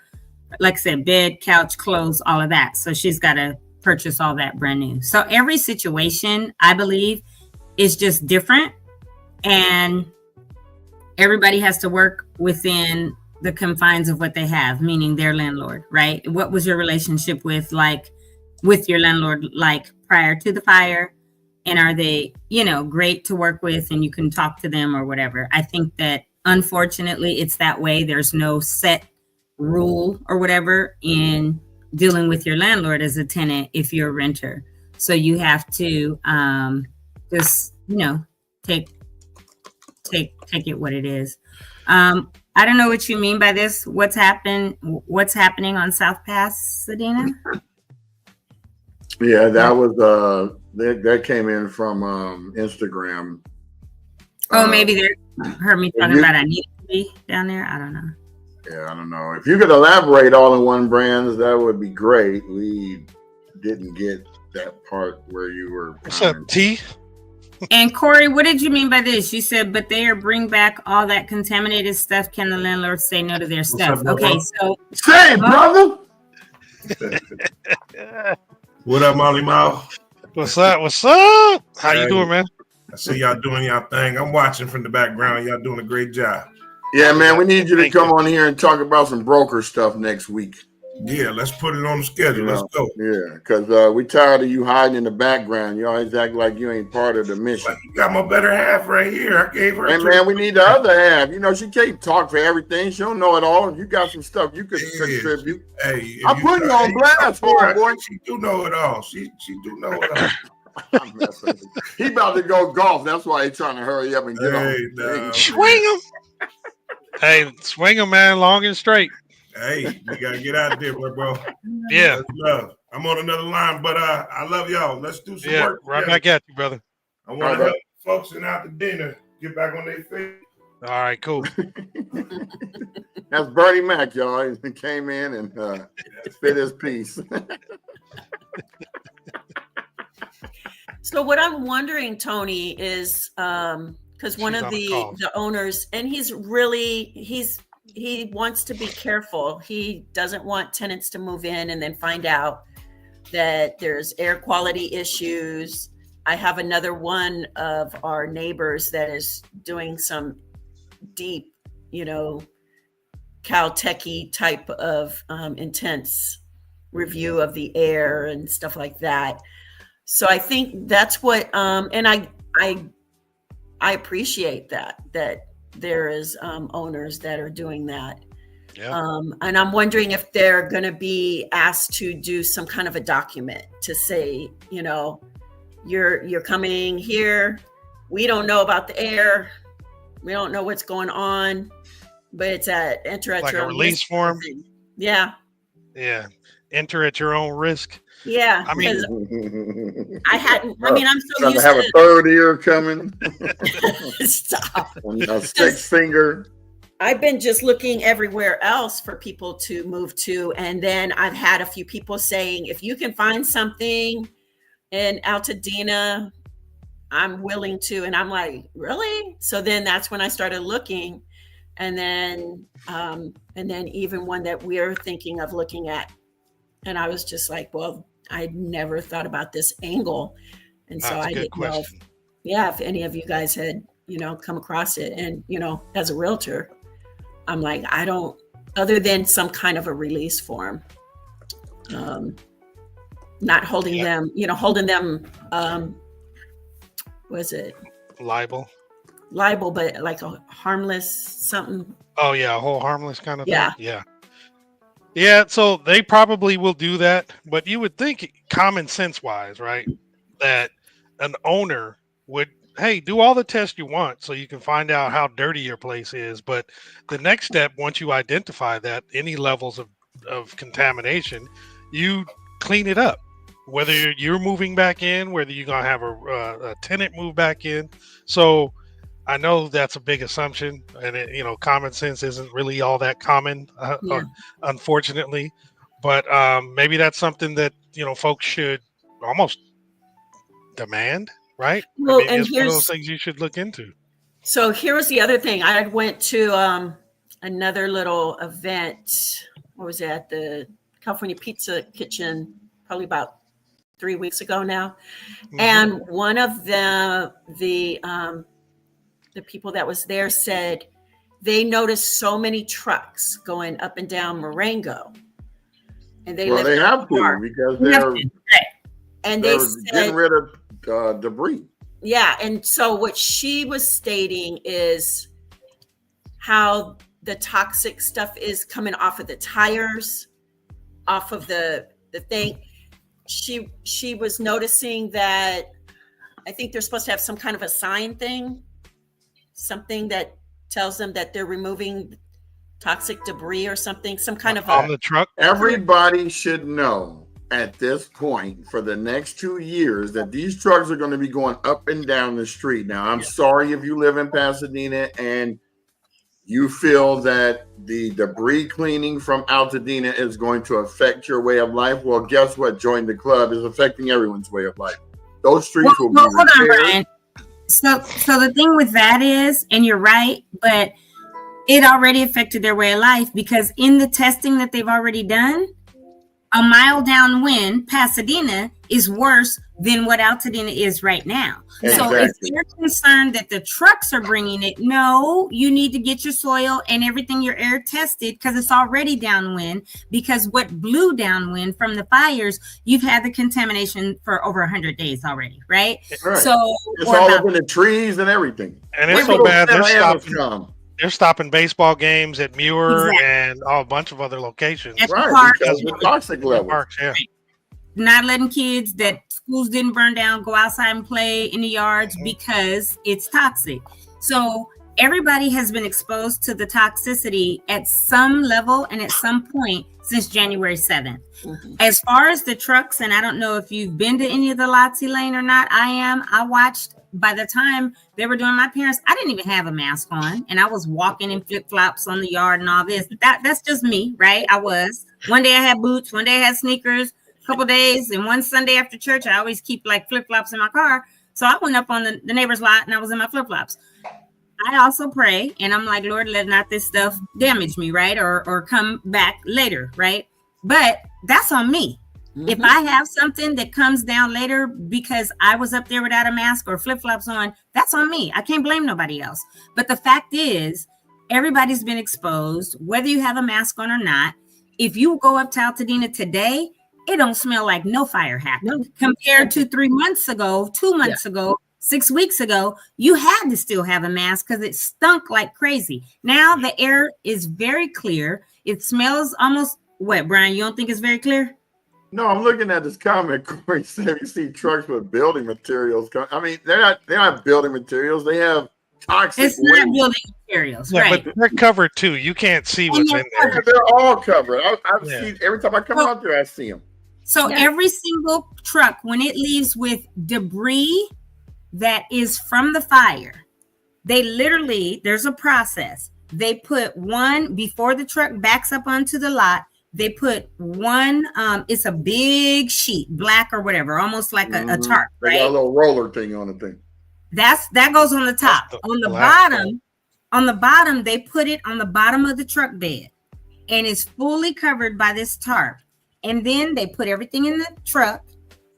like I said, bed, couch, clothes, all of that. So she's got to purchase all that brand new. So every situation, I believe, is just different. And everybody has to work within the confines of what they have, meaning their landlord, right? What was your relationship with your landlord like prior to the fire? And are they, great to work with and you can talk to them or whatever? I think that unfortunately it's that way. There's no set rule or whatever in dealing with your landlord as a tenant if you're a renter. So you have to just, take it what it is. I don't know what you mean by this. What's happening on South Pasadena? Yeah, that was that came in from Instagram. Oh, maybe they heard me talking about I need to be down there. I don't know. Yeah, I don't know. If you could elaborate all in one brands, that would be great. We didn't get that part where you were. What's up, T? And Corey, what did you mean by this? You said, but they are bring back all that contaminated stuff. Can the landlord say no to their stuff? Okay, so say, brother. What up, Molly Mouth? What's up? What's up? How you doing, man? I see y'all doing y'all thing. I'm watching from the background. Y'all doing a great job. Yeah, man, we need you to come on here and talk about some broker stuff next week. Yeah, let's put it on the schedule. Let's go. Yeah, because we tired of you hiding in the background. You always act like you ain't part of the mission. Like, you got my better half right here. I gave her. Hey, man, we need the other half. She can't talk for everything. She don't know it all. You got some stuff you could contribute. Hey, I'm putting you on blast for it, boy. She do know it all. She do know it all. He about to go golf. That's why he's trying to hurry up and get on. Swing him. Hey, swing him, man, long and straight. Hey, we gotta get out there, bro. Yeah. Love. I'm on another line, but I love y'all. Let's do some work. Right back at you, brother. I want to help folks in Altadena get back on their feet. All right, cool. That's Bernie Mac, y'all. He came in and spit his piece. So what I'm wondering, Tony, is because one of the owners, and he wants to be careful. He doesn't want tenants to move in and then find out that there's air quality issues. I have another one of our neighbors that is doing some deep, Caltech type of intense review of the air and stuff like that. So I think that's what, and I appreciate that there is owners that are doing that. Yeah. And I'm wondering if they're going to be asked to do some kind of a document to say, you're coming here. We don't know about the air. We don't know what's going on, but it's enter at like your a release form. Yeah. Yeah. Enter at your own risk. Yeah. I mean, I'm so used to have a third ear coming. Stop. A sixth finger. I've been just looking everywhere else for people to move to. And then I've had a few people saying, if you can find something in Altadena, I'm willing to. And I'm like, really? So then that's when I started looking. And then even one that we're thinking of looking at. And I was just like, well, I never thought about this angle. And so I didn't know if any of you guys had, come across it. And, as a realtor, I'm like, I don't, other than some kind of a release form, not holding them, holding them, was it? Liable, but like a harmless something. Oh yeah. A whole harmless kind of thing. Yeah. Yeah, so they probably will do that, but you would think common sense wise, right, that an owner would, hey, do all the tests you want so you can find out how dirty your place is. But the next step, once you identify that, any levels of contamination, you clean it up. whether you're moving back in, whether you're gonna have a tenant move back in. So I know that's a big assumption, and common sense isn't really all that common, unfortunately. But maybe that's something that folks should almost demand, right? Well, maybe and it's one of those things you should look into. So here was the other thing. I went to another little event. What was it, at the California Pizza Kitchen? Probably about 3 weeks ago now. Mm-hmm. And one of the people that was there said they noticed so many trucks going up and down Marengo. And they have to, because they're getting rid of debris. Yeah. And so what she was stating is how the toxic stuff is coming off of the tires, off of the thing. She was noticing that I think they're supposed to have some kind of a sign thing, something that tells them that they're removing toxic debris or something, some kind of on the truck. Everybody should know at this point for the next 2 years that these trucks are going to be going up and down the street. Now, I'm sorry if you live in Pasadena and you feel that the debris cleaning from Altadena is going to affect your way of life. Well, guess what? Join the club is affecting everyone's way of life. Those streets will be repaired. Hold on, Brian. So the thing with that is, and you're right, but it already affected their way of life, because in the testing that they've already done, a mile downwind, Pasadena is worse than what Altadena is right now. Exactly. So if you're concerned that the trucks are bringing it, no, you need to get your soil and everything, your air tested, because it's already downwind. Because what blew downwind from the fires, you've had the contamination for over 100 days already, right? So it's all up in the trees and everything. And it's so bad they're stopping baseball games at Muir and a bunch of other locations. Right, because of the toxic level. Parks, yeah. Not letting kids that schools didn't burn down go outside and play in the yards because it's toxic. So everybody has been exposed to the toxicity at some level and at some point since January 7th. Mm-hmm. As far as the trucks, and I don't know if you've been to any of the lots, Elaine, or not. I watched. By the time they were doing my parents, I didn't even have a mask on, and I was walking in flip-flops on the yard and all this. That's just me, right? I was. One day I had boots, one day I had sneakers, a couple days, and one Sunday after church, I always keep like flip-flops in my car. So I went up on the neighbor's lot and I was in my flip-flops. I also pray, and I'm like, Lord, let not this stuff damage me, right? Or come back later, right? But that's on me. Mm-hmm. If I have something that comes down later because I was up there without a mask or flip-flops on, that's on me. I can't blame nobody else. But the fact is, everybody's been exposed, whether you have a mask on or not. If you go up to Altadena today, it don't smell like no fire happened. Compared to 3 months ago, 2 months ago, 6 weeks ago, you had to still have a mask because it stunk like crazy. Now the air is very clear. It smells almost, what, Brian, you don't think it's very clear? No, I'm looking at this comment. Corey said you see trucks with building materials. I mean, they're not building materials. They have toxic. It's not building materials, right? But they're covered too. You can't see what's in there. They're all covered. I've seen every time I come out there, I see them. So every single truck, when it leaves with debris that is from the fire, they literally, there's a process. They put one before the truck backs up onto the lot. They put one, it's a big sheet, black or whatever, almost like a tarp, right? They got a little roller thing on the thing. That goes on the top. On the bottom, they put it on the bottom of the truck bed, and it's fully covered by this tarp. And then they put everything in the truck,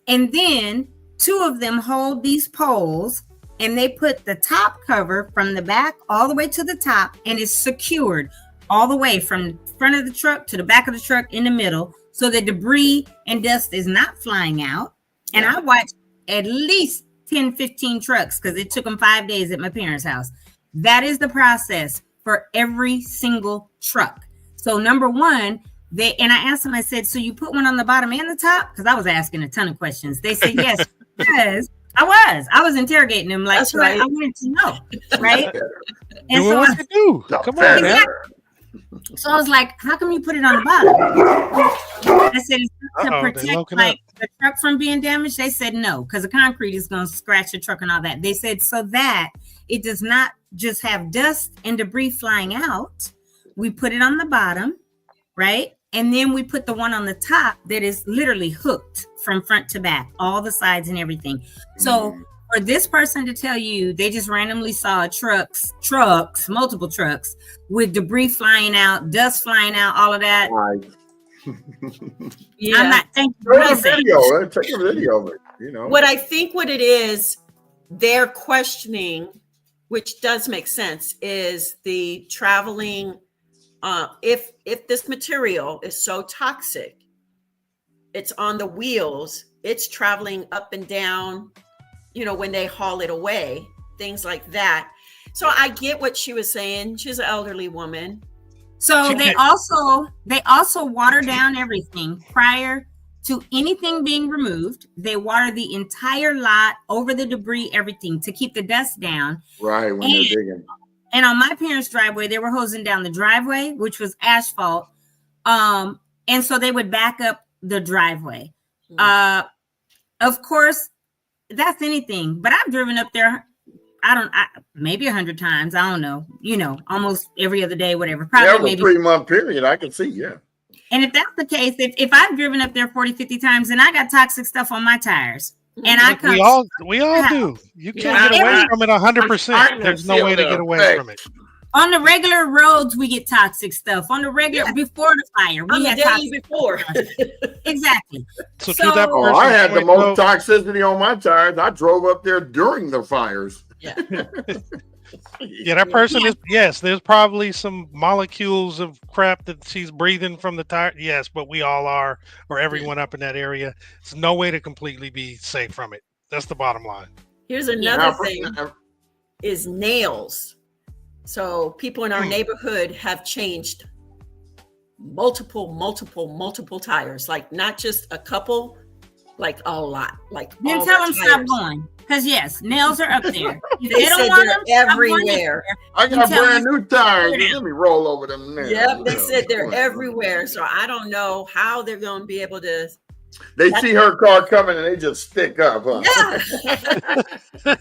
and then two of them hold these poles, and they put the top cover from the back all the way to the top, and it's secured all the way from front of the truck to the back of the truck in the middle, so the debris and dust is not flying out. And I watched at least 10, 15 trucks because it took them 5 days at my parents' house. That is the process for every single truck. So number one, and I asked them, I said, so you put one on the bottom and the top? Because I was asking a ton of questions. They said, yes, because I was interrogating them like, I wanted to know, right? And so what you do? Come on, man. So I was like, how come you put it on the bottom? I said, it's to protect like the truck from being damaged. They said no, because the concrete is going to scratch the truck and all that. They said so that it does not just have dust and debris flying out. We put it on the bottom, right? And then we put the one on the top that is literally hooked from front to back, all the sides and everything. So for this person to tell you they just randomly saw trucks, multiple trucks with debris flying out, dust flying out, all of that. Right. Yeah. I'm not thinking. Take a video of it. You know what I think. What it is, they're questioning, which does make sense, is the traveling. If this material is so toxic, it's on the wheels, it's traveling up and down, when they haul it away, things like that. So I get what she was saying. She's an elderly woman. So they also water down everything prior to anything being removed. They water the entire lot, over the debris, everything, to keep the dust down. Right, when they're digging. And on my parents' driveway, they were hosing down the driveway, which was asphalt. And so they would back up the driveway. Of course, that's anything. But I've driven up there, maybe 100 times. I don't know. Almost every other day, whatever. Probably maybe 3-month period. I can see, yeah. And if that's the case, if I've driven up there 40, 50 times and I got toxic stuff on my tires, and I come, we all do. You can't get away from it 100%. There's no way to get away from it. On the regular roads, we get toxic stuff. On the regular, before the fire, we had toxic before. Exactly. So to that person, I had the most toxicity on my tires. I drove up there during the fires. Yeah. Yeah, that person is, yes, there's probably some molecules of crap that she's breathing from the tire. Yes, but we all are, or everyone up in that area. There's no way to completely be safe from it. That's the bottom line. Here's another thing is nails. So people in our neighborhood have changed multiple tires, like not just a couple, like a lot. Like then tell them stop going. Because yes, nails are up there. They don't want them everywhere. I got brand new tires. Let me roll over them nails. Yep, they said they're everywhere. So I don't know how they're going to be able to. They see her car coming and they just stick up, huh? Yeah.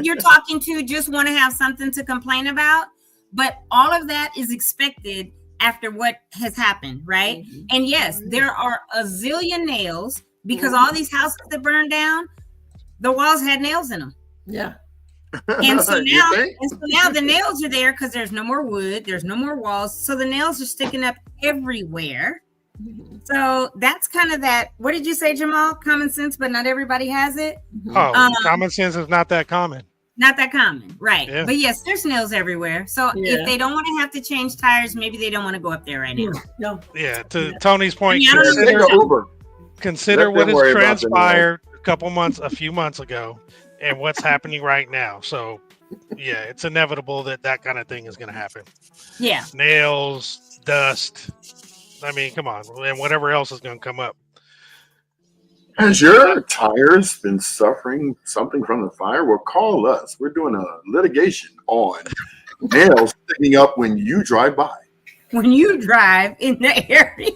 You're talking to just want to have something to complain about, but all of that is expected after what has happened, right? Mm-hmm. And yes, there are a zillion nails. Because all these houses that burned down, the walls had nails in them. Yeah. And so now the nails are there because there's no more wood, there's no more walls. So the nails are sticking up everywhere. Mm-hmm. So that's kind of that. What did you say, Jamal? Common sense, but not everybody has it. Oh, common sense is not that common. Not that common, right? Yeah. But yes, there's nails everywhere. So if they don't want to have to change tires, maybe they don't want to go up there right now. No. Yeah. To Tony's point, consider what has transpired a few months ago and what's happening right now. So yeah, it's inevitable that kind of thing is going to happen. Yeah. Nails, dust. I mean, come on. And whatever else is going to come up. Has your tires been suffering something from the fire? Well, call us. We're doing a litigation on nails sticking up when you drive by. When you drive in the area.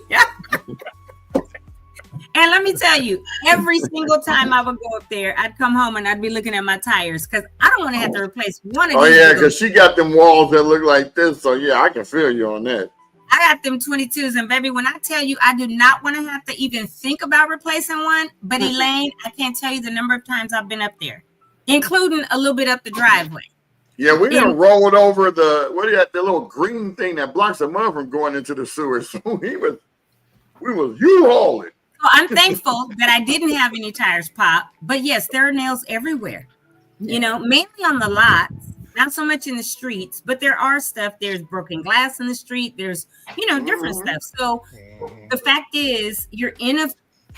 And let me tell you, every single time I would go up there, I'd come home and I'd be looking at my tires because I don't want to have to replace one of these. Oh, yeah, because she got them walls that look like this. So, yeah, I can feel you on that. I got them 22s. And, baby, when I tell you I do not want to have to even think about replacing one, but Elaine, I can't tell you the number of times I've been up there, including a little bit up the driveway. Yeah, we're going to roll it over the little green thing that blocks the mud from going into the sewer. So, we was U-hauling. So I'm thankful that I didn't have any tires pop, but yes, there are nails everywhere, mainly on the lots, not so much in the streets, but there are stuff. There's broken glass in the street. There's, different stuff. So the fact is you're in a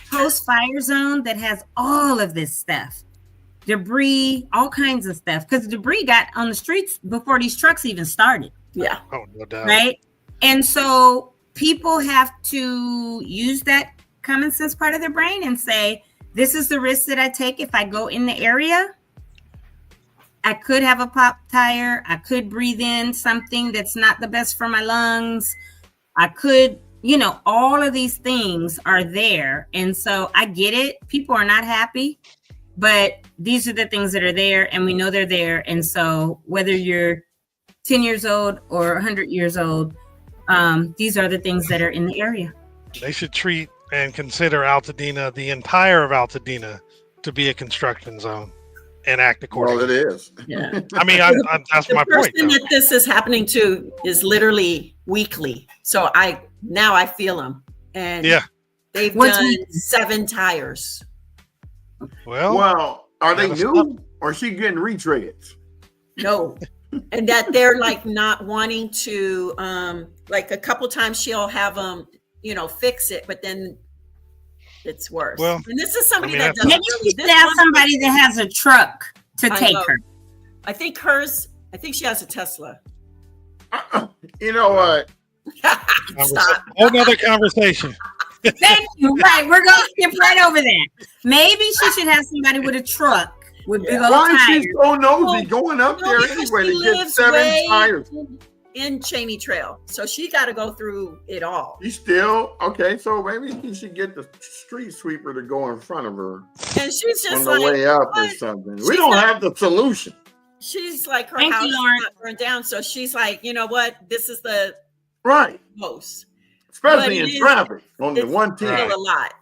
post-fire zone that has all of this stuff, debris, all kinds of stuff, because the debris got on the streets before these trucks even started. Yeah. Oh, no doubt. Right. And so people have to use that common sense part of their brain and say, this is the risk that I take if I go in the area. I could have a pop tire. I could breathe in something that's not the best for my lungs. I could, all of these things are there. And so I get it. People are not happy, but these are the things that are there and we know they're there. And so whether you're 10 years old or 100 years old, these are the things that are in the area. They should treat and consider Altadena, the entire of Altadena, to be a construction zone and act accordingly. Well, it is. Yeah. I mean, that's my point. The person that this is happening to is literally weekly. So I feel them. And they've done 7 tires. Well, are they new or is she getting retreads? No. And that they're like not wanting to, like a couple times she'll have them, fix it, but then it's worse. Well, and this is somebody that doesn't maybe really. You should have somebody that has a truck to take her. I think she has a Tesla. You know what? Stop. Whole other conversation. Thank you. Right. We're going to skip right over that. Maybe she should have somebody with a truck with big old Why tires. is she so nosy going up there anyway to get 7 tires? In Cheney Trail, so she got to go through it all. She's still okay. So maybe she should get the street sweeper to go in front of her, and she's just on the way up or something. We don't have the solution. She's like her house is not burned down, so she's like, you know what? This is the right most, especially in traffic on the 110. A lot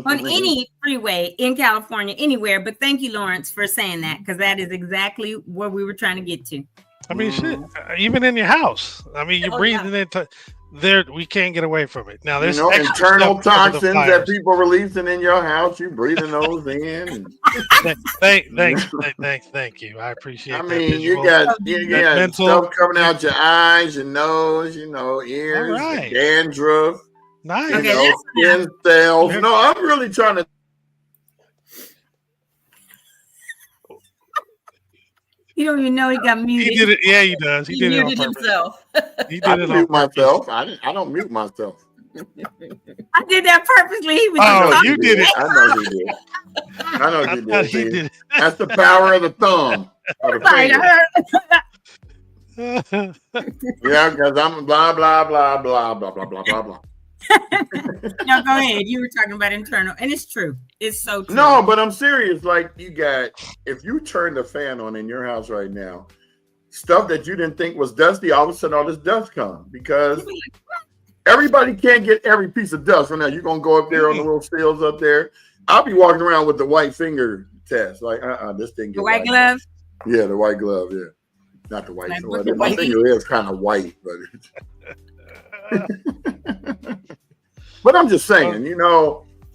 on any freeway in California, anywhere. But thank you, Lawrence, for saying that, because that is exactly what we were trying to get to. I mean, shit, even in your house. I mean, you're breathing into there. We can't get away from it. Now, there's internal toxins that people releasing in your house. You breathing those in. Thank you. I appreciate. I mean, you got stuff coming out your eyes, your nose, ears, dandruff. Nice. Skin cells. No, I'm really trying to. You don't even know he got muted. He did it. Yeah, he does. He did muted it on purpose. himself. He did I it mute myself. I don't mute myself. I did that purposely. He was you did it. I know he did. I know He you did. did. That's the power of the thumb. Yeah, because I'm blah blah blah blah blah blah blah blah blah. No, go ahead. You were talking about internal, and it's true. It's so true. No, but I'm serious. Like if you turn the fan on in your house right now, stuff that you didn't think was dusty, all of a sudden all this dust comes because everybody can't get every piece of dust. Right now, you're gonna go up there on the little seals up there. I'll be walking around with the white finger test, like this didn't get the white glove. Yeah, the white glove. Yeah, not the white. My finger is kind of white, but. But I'm just saying,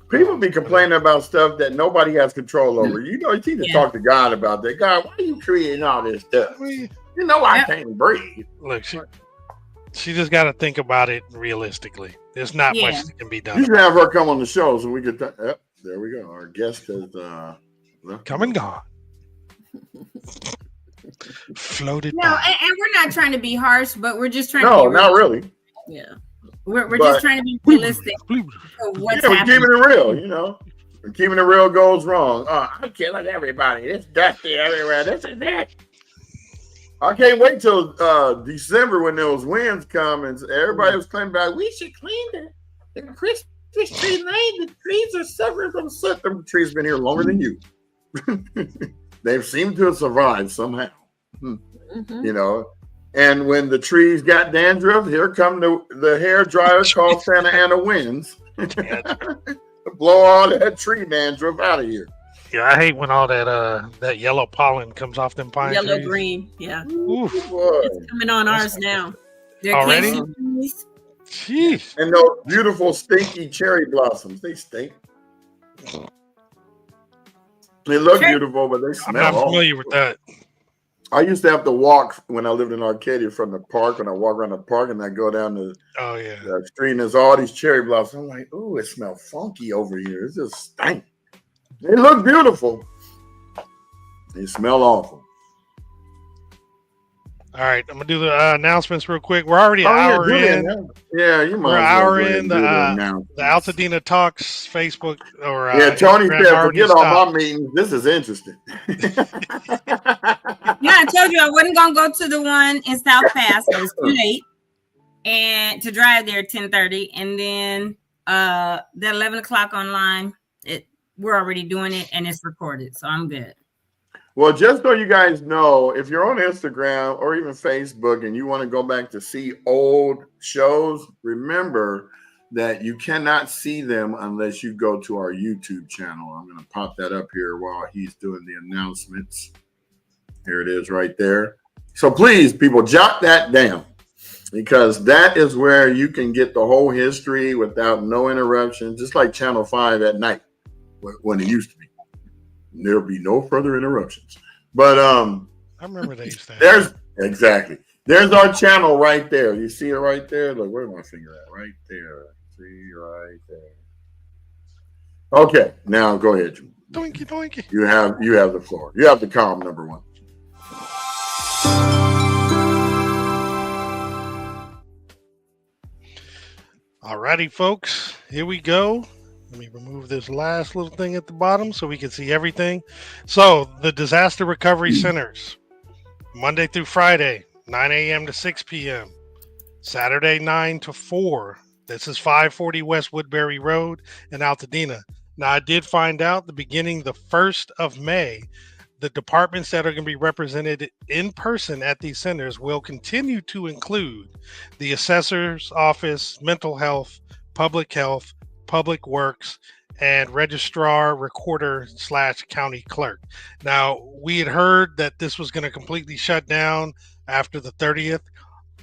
people be complaining about stuff that nobody has control over. You need to talk to God about that. God, why are you creating all this stuff? I can't breathe. Look, she just got to think about it realistically. There's not much that can be done. You should have her come on the show so we could. There we go. Our guest has come and gone. Floated. No, and we're not trying to be harsh, but we're just trying. No, not really. Yeah. We're just trying to be realistic. We're keeping it real, And keeping it real goes wrong. I'm killing everybody. It's dusty everywhere. This is it. I can't wait till December when those winds come and everybody was claiming about we should clean the Christmas tree lane. The trees are suffering from soot. The trees been here longer than you. They've seemed to have survived somehow. And when the trees got dandruff, here come the hair dryers called Santa Ana winds. Blow all that tree dandruff out of here. Yeah, I hate when all that yellow pollen comes off them pine trees. Yellow green, yeah. Oof. It's coming on ours now. Already? Jeez. And those beautiful stinky cherry blossoms, they stink. They look beautiful, but they smell. I'm not familiar with that. I used to have to walk when I lived in Arcadia from the park. When I walk around the park and I go down the street, and there's all these cherry blossoms. I'm like, ooh, it smells funky over here. It just stank. They look beautiful. They smell awful. All right, I'm gonna do the announcements real quick. We're already an Oh, yeah, hour do the in. announcement. Yeah, you We're might an as well hour go ahead in. and do the announcement. The Altadena Talks Facebook or Yeah, Tony Instagram said, already forget all stopped. my meetings. This is interesting. Yeah, I told you I wasn't gonna go to the one in South Pass. It was too late, and to drive there at 10:30, and then the 11 o'clock online. We're already doing it, and it's recorded, so I'm good. Well, just so you guys know, if you're on Instagram or even Facebook and you want to go back to see old shows, remember that you cannot see them unless you go to our YouTube channel. I'm going to pop that up here while he's doing the announcements. Here it is right there. So please, people, jot that down because that is where you can get the whole history without no interruption, just like Channel 5 at night when it used to be. There'll be no further interruptions. But I remember they used to. There's our channel right there. You see it right there? Look, where's my finger at? Right there. See right there. Okay, now go ahead. Doinky doinky. You have the floor. You have the calm number one. Alrighty, folks. Here we go. Let me remove this last little thing at the bottom so we can see everything. So the disaster recovery centers, Monday through Friday, 9 a.m. to 6 p.m. Saturday, 9 to 4. This is 540 West Woodbury Road in Altadena. Now, I did find out the beginning the 1st of May, the departments that are going to be represented in person at these centers will continue to include the assessor's office, mental health, public works, and registrar, recorder / county clerk. Now, we had heard that this was going to completely shut down after the 30th.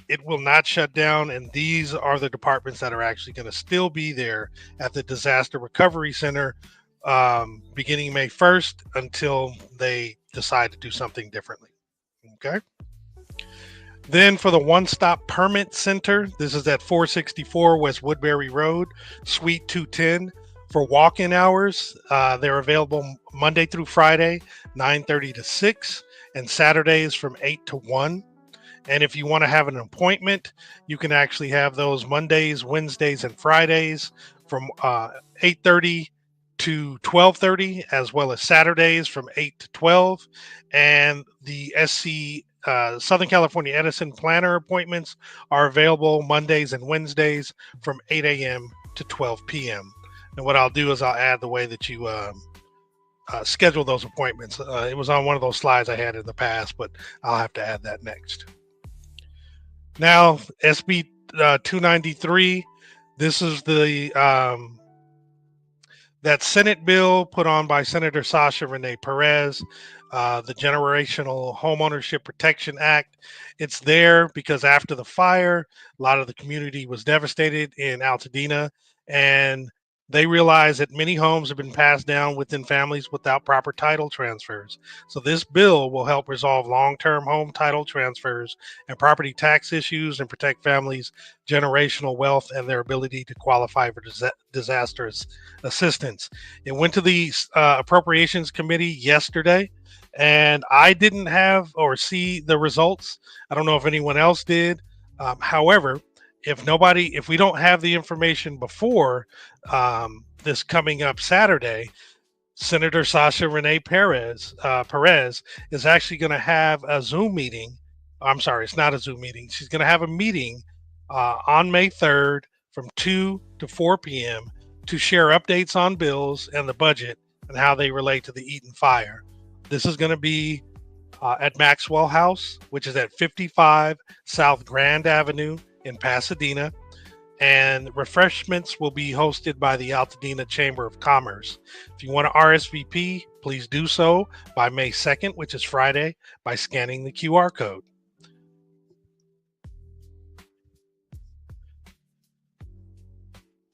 It will not shut down, and these are the departments that are actually going to still be there at the Disaster Recovery Center beginning May 1st until they decide to do something differently. Okay. Then for the One-Stop Permit Center, this is at 464 West Woodbury Road, Suite 210. For walk-in hours, they're available Monday through Friday, 9:30 to 6, and Saturdays from 8 to 1. And if you want to have an appointment, you can actually have those Mondays, Wednesdays, and Fridays from 8:30 to 12:30, as well as Saturdays from 8 to 12. And the SC Southern California Edison planner appointments are available Mondays and Wednesdays from 8 a.m. to 12 p.m. And what I'll do is I'll add the way that you schedule those appointments. It was on one of those slides I had in the past, but I'll have to add that next. Now, SB 293, this is the that Senate bill put on by Senator Sasha Renee Perez, the Generational Homeownership Protection Act. It's there because after the fire, a lot of the community was devastated in Altadena, and they realized that many homes have been passed down within families without proper title transfers. So this bill will help resolve long-term home title transfers and property tax issues and protect families' generational wealth and their ability to qualify for disaster assistance. It went to the Appropriations Committee yesterday, and I didn't have or see the results. I don't know if anyone else did. However, if we don't have the information before this coming up Saturday, Senator Sasha Renee Perez is actually going to have a Zoom meeting. I'm sorry, it's not a Zoom meeting. She's going to have a meeting on May 3rd from 2 to 4 p.m. to share updates on bills and the budget and how they relate to the Eaton fire. This is going to be at Maxwell House, which is at 55 South Grand Avenue in Pasadena, and refreshments will be hosted by the Altadena Chamber of Commerce. If you want to RSVP, please do so by May 2nd, which is Friday, by scanning the QR code.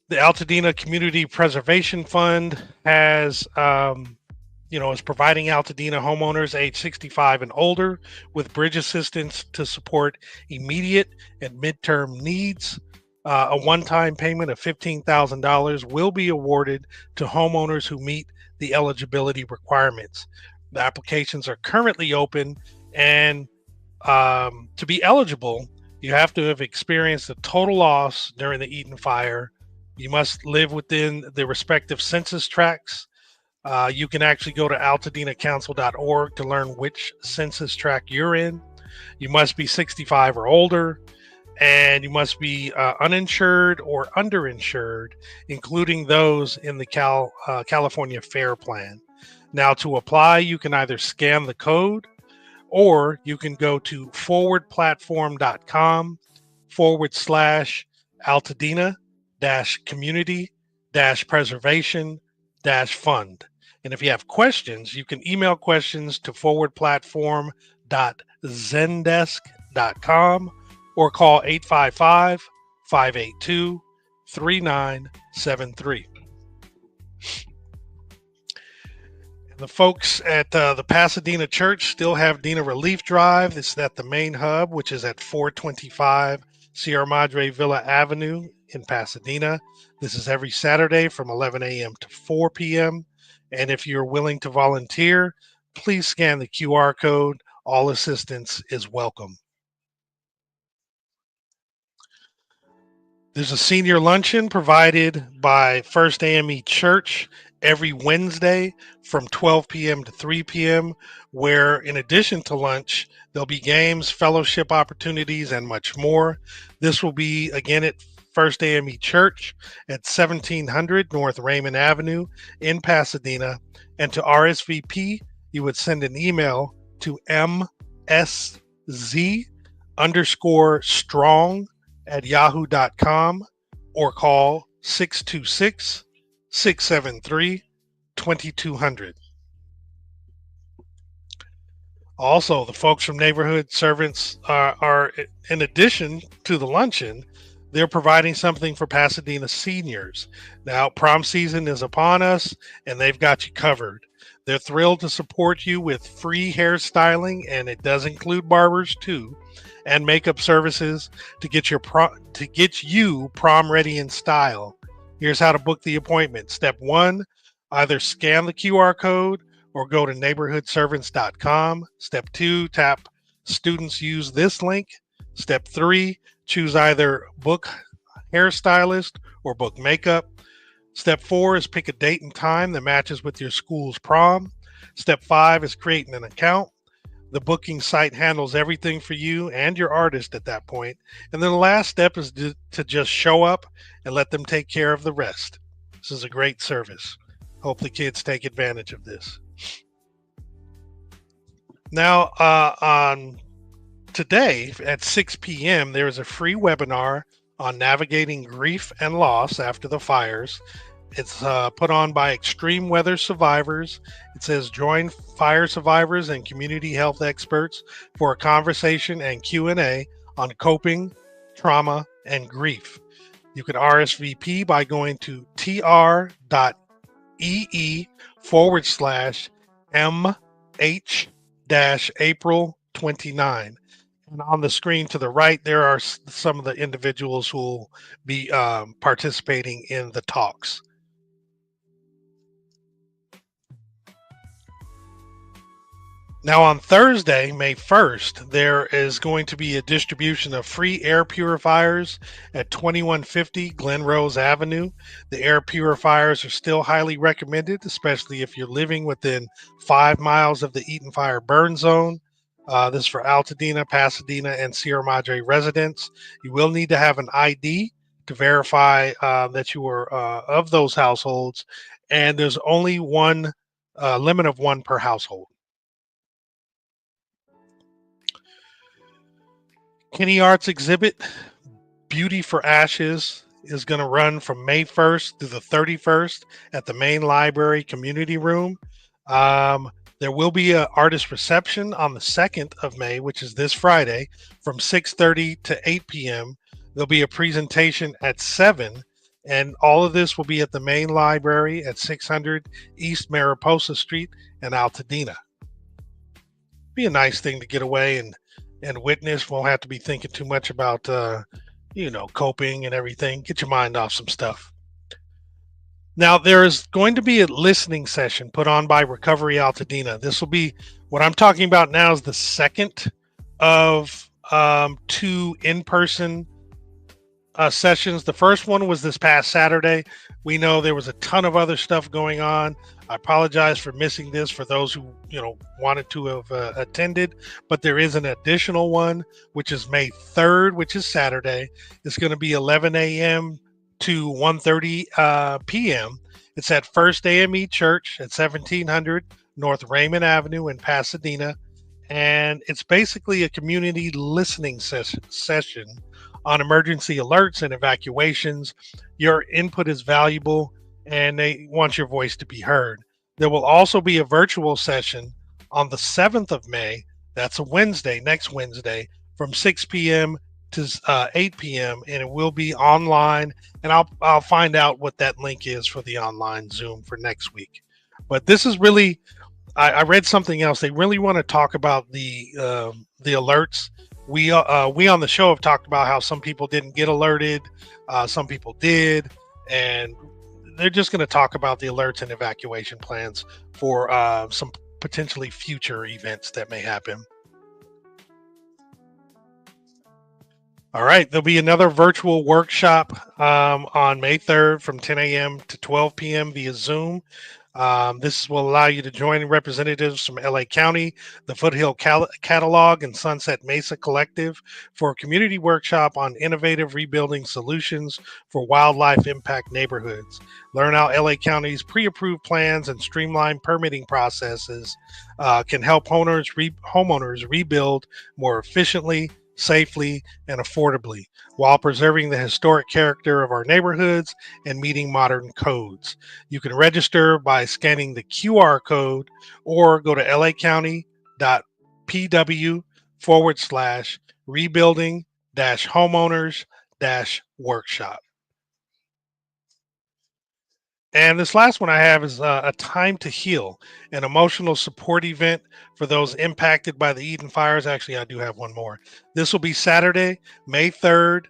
The Altadena Community Preservation Fund has is providing Altadena homeowners age 65 and older with bridge assistance to support immediate and midterm needs. A one-time payment of $15,000 will be awarded to homeowners who meet the eligibility requirements. The applications are currently open, and To be eligible, you have to have experienced a total loss during the Eaton fire. You must live within the respective census tracts. You can actually go to AltadenaCouncil.org to learn which census tract you're in. You must be 65 or older, and you must be uninsured or underinsured, including those in the California FAIR Plan. Now, to apply, you can either scan the code or you can go to forwardplatform.com/Altadena-community-preservation-fund. And if you have questions, you can email questions to forwardplatform.zendesk.com or call 855-582-3973. The folks at the Pasadena Church still have Dina Relief Drive. It's at the main hub, which is at 425 Sierra Madre Villa Avenue in Pasadena. This is every Saturday from 11 a.m. to 4 p.m. And if you're willing to volunteer, please scan the QR code. All assistance is welcome. There's a senior luncheon provided by First AME Church every Wednesday from 12 p.m. to 3 p.m., where in addition to lunch, there'll be games, fellowship opportunities, and much more. This will be again at First AME Church at 1700 North Raymond Avenue in Pasadena. And to RSVP, you would send an email to msz_strong@yahoo.com or call 626-673-2200. Also, the folks from Neighborhood Servants are, in addition to the luncheon, they're providing something for Pasadena seniors. Now, prom season is upon us, and they've got you covered. They're thrilled to support you with free hairstyling, and it does include barbers too, and makeup services to get you prom ready in style. Here's how to book the appointment. Step 1, either scan the QR code or go to neighborhoodservants.com. Step 2, tap students use this link. Step 3, choose either book hairstylist or book makeup. Step 4 is pick a date and time that matches with your school's prom. Step 5 is creating an account. The booking site handles everything for you and your artist at that point. And then the last step is to just show up and let them take care of the rest. This is a great service. Hope the kids take advantage of this. Now, on today at 6 p.m., there is a free webinar on navigating grief and loss after the fires. It's put on by Extreme Weather Survivors. It says join fire survivors and community health experts for a conversation and Q&A on coping, trauma, and grief. You can RSVP by going to tr.ee/mh-April29. And on the screen to the right, there are some of the individuals who will be participating in the talks. Now on Thursday, May 1st, there is going to be a distribution of free air purifiers at 2150 Glen Rose Avenue. The air purifiers are still highly recommended, especially if you're living within 5 miles of the Eaton Fire burn zone. This is for Altadena, Pasadena, and Sierra Madre residents. You will need to have an ID to verify that you are of those households, and there's only one limit of 1 per household. Kenny Arts exhibit, Beauty for Ashes, is going to run from May 1st through the 31st at the main library community room. There will be an artist reception on the 2nd of May, which is this Friday, from 6:30 to 8 p.m. There'll be a presentation at 7, and all of this will be at the main library at 600 East Mariposa Street in Altadena. Be a nice thing to get away and witness. Won't have to be thinking too much about, coping and everything. Get your mind off some stuff. Now, there is going to be a listening session put on by Recovery Altadena. This will be, what I'm talking about now is the second of 2 in-person sessions. The first one was this past Saturday. We know there was a ton of other stuff going on. I apologize for missing this for those who wanted to have attended, but there is an additional one, which is May 3rd, which is Saturday. It's going to be 11 a.m. to 1:30 p.m. It's at First AME Church at 1700 North Raymond Avenue in Pasadena, and it's basically a community listening session on emergency alerts and evacuations. Your input is valuable, and they want your voice to be heard. There will also be a virtual session on the 7th of May. That's a Wednesday, next Wednesday, from 6 p.m. to 8 p.m. and it will be online. And I'll find out what that link is for the online Zoom for next week. But this is really, I read something else. They really want to talk about the alerts. We on the show have talked about how some people didn't get alerted, some people did, and they're just going to talk about the alerts and evacuation plans for some potentially future events that may happen. All right, there'll be another virtual workshop on May 3rd from 10 a.m. to 12 p.m. via Zoom. This will allow you to join representatives from LA County, the Foothill Catalog, and Sunset Mesa Collective for a community workshop on innovative rebuilding solutions for wildlife impact neighborhoods. Learn how LA County's pre-approved plans and streamlined permitting processes can help homeowners rebuild more efficiently, safely, and affordably, while preserving the historic character of our neighborhoods and meeting modern codes. You can register by scanning the QR code or go to lacounty.pw/rebuilding-homeowners-workshop. And this last one I have is a Time to Heal, an emotional support event for those impacted by the Eden fires. Actually, I do have one more. This will be Saturday, May 3rd,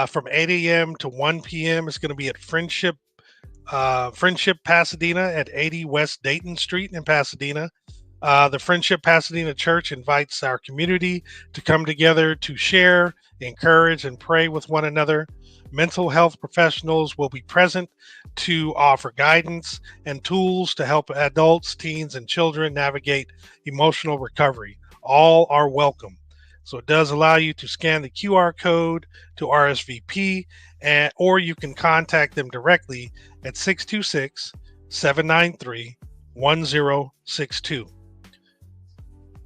from 8 a.m. to 1 p.m. It's going to be at Friendship Pasadena at 80 West Dayton Street in Pasadena. The Friendship Pasadena Church invites our community to come together to share, encourage, and pray with one another. Mental health professionals will be present to offer guidance and tools to help adults, teens, and children navigate emotional recovery. All are welcome. So it does allow you to scan the QR code to RSVP, or you can contact them directly at 626-793-1062.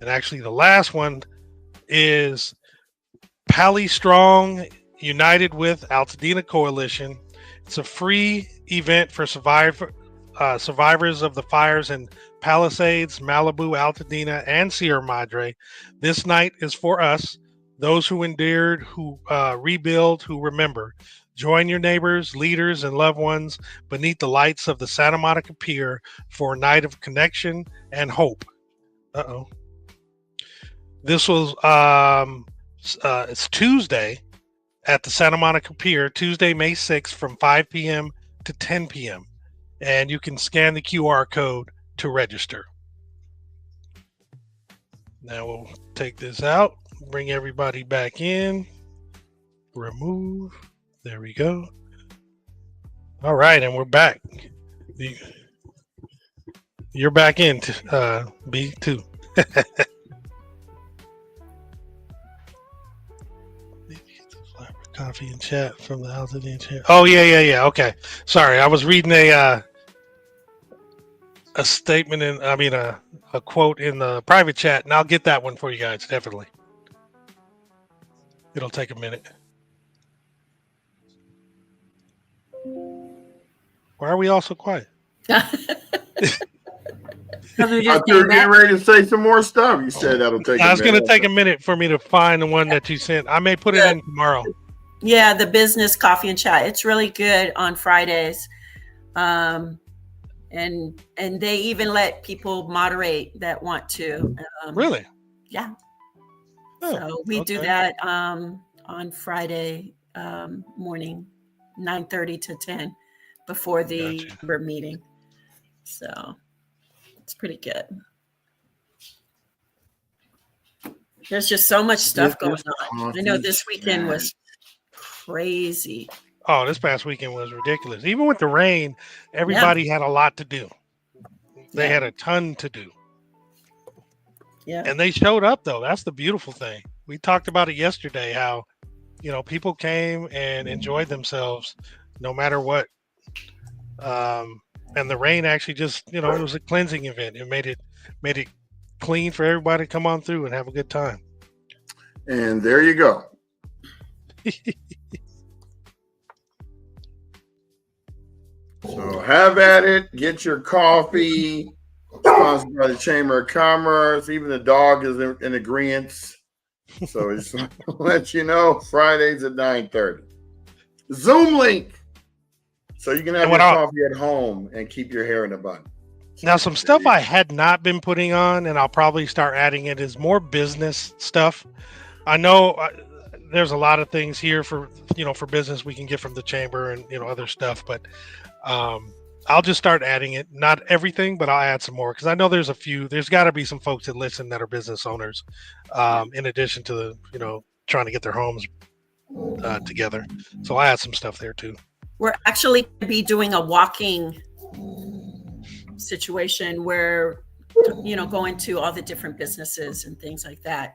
And actually, the last one is Pally Strong United with Altadena Coalition. It's a free event for survivors of the fires in Palisades, Malibu, Altadena, and Sierra Madre. This night is for us, those who endured, who rebuild, who remember. Join your neighbors, leaders, and loved ones beneath the lights of the Santa Monica Pier for a night of connection and hope. This was it's Tuesday at the Santa Monica Pier, Tuesday, May 6th from 5 p.m. to 10 p.m. And you can scan the QR code to register. Now we'll take this out, bring everybody back in, remove. There we go. All right, and we're back. You're back in, B2. Coffee and chat from the Altadena chat. Oh yeah. Okay, sorry, I was reading a statement a quote in the private chat, and I'll get that one for you guys definitely. It'll take a minute. Why are we all so quiet? I thought you were getting ready to say some more stuff. You said that'll take. It's going to take a minute for me to find the one that you sent. I may put it in tomorrow. Yeah, the business coffee and chat. It's really good on Fridays. And they even let people moderate that want to. Really? Yeah. Oh, so we do that on Friday morning, 9:30 to 10 before the meeting. So it's pretty good. There's just so much stuff It going is on. I know this coffee weekend chat. was crazy. Oh, this past weekend was ridiculous. Even with the rain, everybody had a lot to do. They Yeah. had a ton to do. Yeah. And they showed up, though. That's the beautiful thing. We talked about it yesterday, how, people came and enjoyed themselves no matter what. And the rain actually just, it was a cleansing event. It made it clean for everybody to come on through and have a good time. And there you go. So have at it. Get your coffee. Sponsored by the Chamber of Commerce. Even the dog is in agreement. So just let you know, Fridays at 9:30. Zoom link. So you can have your coffee at home and keep your hair in a bun. Now, some stuff I had not been putting on, and I'll probably start adding it, is more business stuff. I know there's a lot of things here for business we can get from the chamber and other stuff, but I'll just start adding it. Not everything, but I'll add some more because I know there's got to be some folks that listen that are business owners, in addition to trying to get their homes together. So I add some stuff there too. We're actually going to be doing a walking situation where, going to all the different businesses and things like that.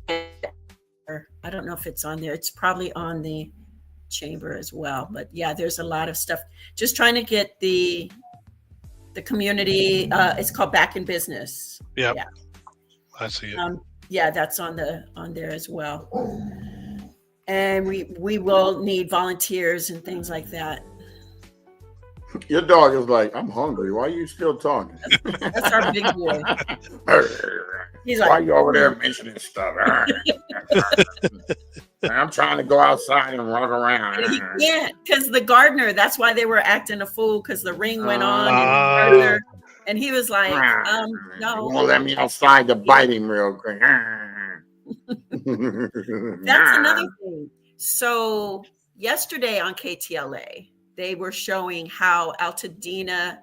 I don't know if it's on there. It's probably on the chamber as well. But yeah, there's a lot of stuff. Just trying to get the community. It's called Back in Business. Yep. Yeah, I see it. Yeah, that's on there as well. And we will need volunteers and things like that. Your dog is like, I'm hungry. Why are you still talking? That's our big boy. He's Why like, are you over there mentioning stuff? I'm trying to go outside and walk around. He can't because the gardener. That's why they were acting a fool because the ring went on and the gardener, and he was like, "No, won't let me outside to bite him real quick." That's another thing. So yesterday on KTLA, they were showing how Altadena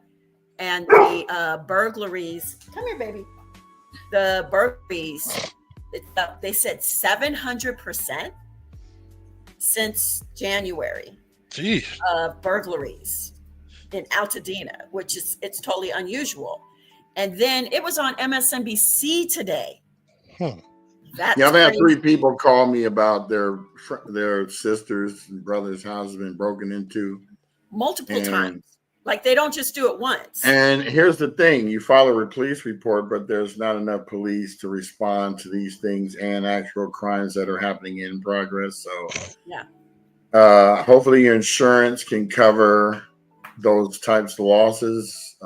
and the burglaries. Come here, baby. The burglaries. They said 700% since January. Jeez. Of burglaries in Altadena, which it's totally unusual. And then it was on MSNBC today. That's I've had crazy. 3 people call me about their sisters and brothers' houses been broken into multiple times. Like they don't just do it once. And here's the thing: you file a police report, but there's not enough police to respond to these things and actual crimes that are happening in progress. So, yeah. Hopefully, your insurance can cover those types of losses.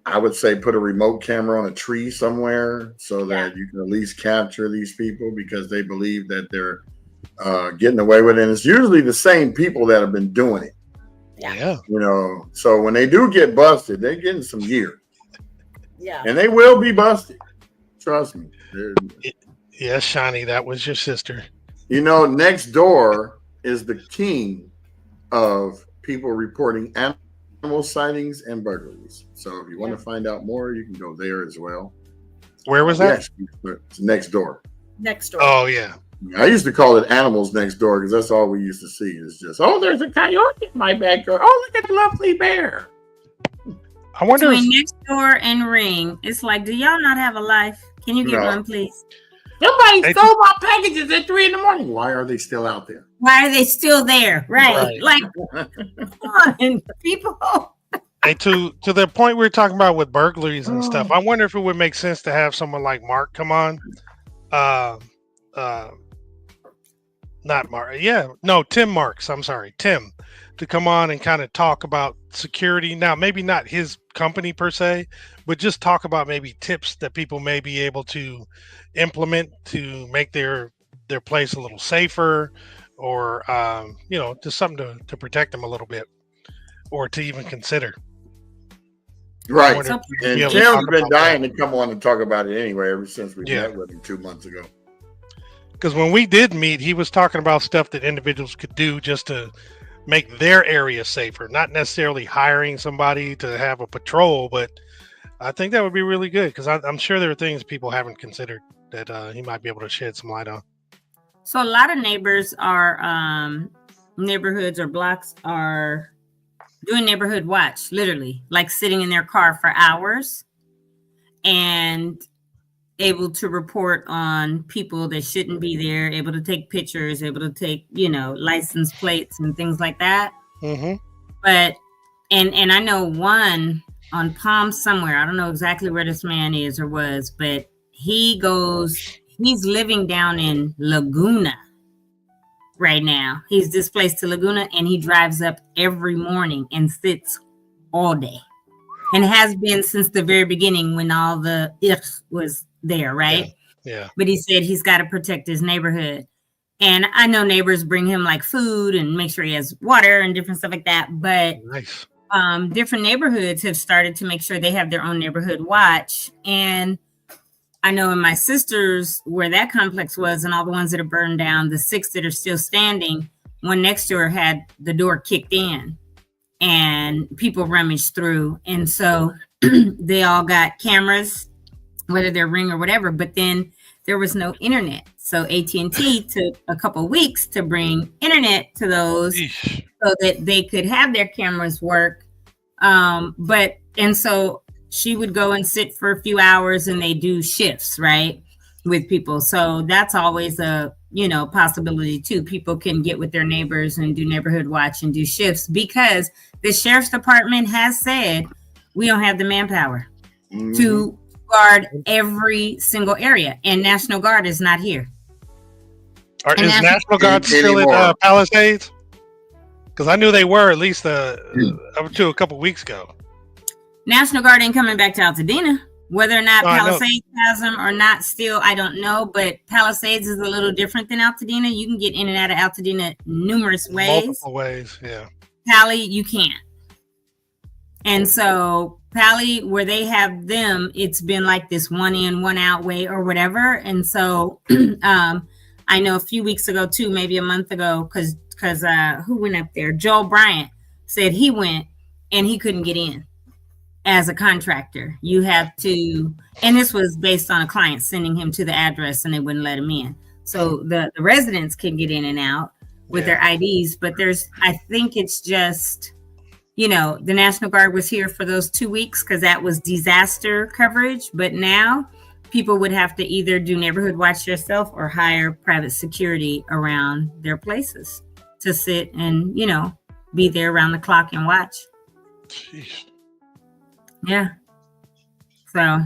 I would say put a remote camera on a tree somewhere so that you can at least capture these people because they believe that they're getting away with it. And it's usually the same people that have been doing it. Yeah. So when they do get busted, they're getting some gear. Yeah. And they will be busted. Trust me. Yes, Shani, that was your sister. Next door is the king of people reporting animal sightings and burglaries. So if you want to find out more, you can go there as well. Where was that? Yes, it's next door. Next door. Oh, yeah. I used to call it animals next door because that's all we used to see. It's just, there's a coyote in my backyard. Oh, look at the lovely bear. I wonder Between next door and ring, it's like, do y'all not have a life? Can you get one, please? Somebody stole my packages at 3 a.m. Why are they still out there? Why are they still there? Right. Like, come on, people. Hey, to the point we were talking about with burglaries and stuff, I wonder if it would make sense to have someone like Mark come on. Not Mark. Yeah. No, Tim Marks. I'm sorry. Tim to come on and kind of talk about security. Now, maybe not his company per se, but just talk about maybe tips that people may be able to implement to make their place a little safer or, just something to protect them a little bit or to even consider. Right. And Tim's been dying to come on and talk about it anyway, ever since we met with him 2 months ago. Because when we did meet, he was talking about stuff that individuals could do just to make their area safer, not necessarily hiring somebody to have a patrol, but I think that would be really good because I'm sure there are things people haven't considered that he might be able to shed some light on. So a lot of neighbors are neighborhoods or blocks are doing neighborhood watch, literally, like sitting in their car for hours and able to report on people that shouldn't be there, able to take pictures, able to take, license plates and things like that. Mm-hmm. But and I know one on Palm somewhere. I don't know exactly where this man is or was, but he's living down in Laguna right now. He's displaced to Laguna and he drives up every morning and sits all day. And has been since the very beginning when all the was there, right? Yeah. But he said he's got to protect his neighborhood. And I know neighbors bring him like food and make sure he has water and different stuff like that. But nice. Different neighborhoods have started to make sure they have their own neighborhood watch. And I know in my sister's, where that complex was and all the ones that are burned down, the 6 that are still standing, one next to her had the door kicked in and people rummaged through. And so they all got cameras, whether they're Ring or whatever, but then there was no internet. So AT&T took a couple of weeks to bring internet to those so that they could have their cameras work. And so she would go and sit for a few hours and they do shifts, right, with people. So that's always a, possibility too. People can get with their neighbors and do neighborhood watch and do shifts because the sheriff's department has said we don't have the manpower to guard every single area, and National Guard is not here. Is National Guard still at Palisades? Because I knew they were at least up to a couple weeks ago. National Guard ain't coming back to Altadena. Whether or not Palisades has them or not, still, I don't know. But Palisades is a little different than Altadena. You can get in and out of Altadena numerous ways. Multiple ways, yeah. Pali, you can't. And so Pali, where they have them, it's been like this one in, one out way or whatever. And so I know a few weeks ago too, maybe a month ago, because who went up there? Joel Bryant said he went and he couldn't get in as a contractor. You have to, and this was based on a client sending him to the address and they wouldn't let him in. So the residents can get in and out with their IDs, but I think it's just, the National Guard was here for those 2 weeks because that was disaster coverage. But now people would have to either do neighborhood watch yourself or hire private security around their places to sit and, be there around the clock and watch. Jeez. Yeah. So,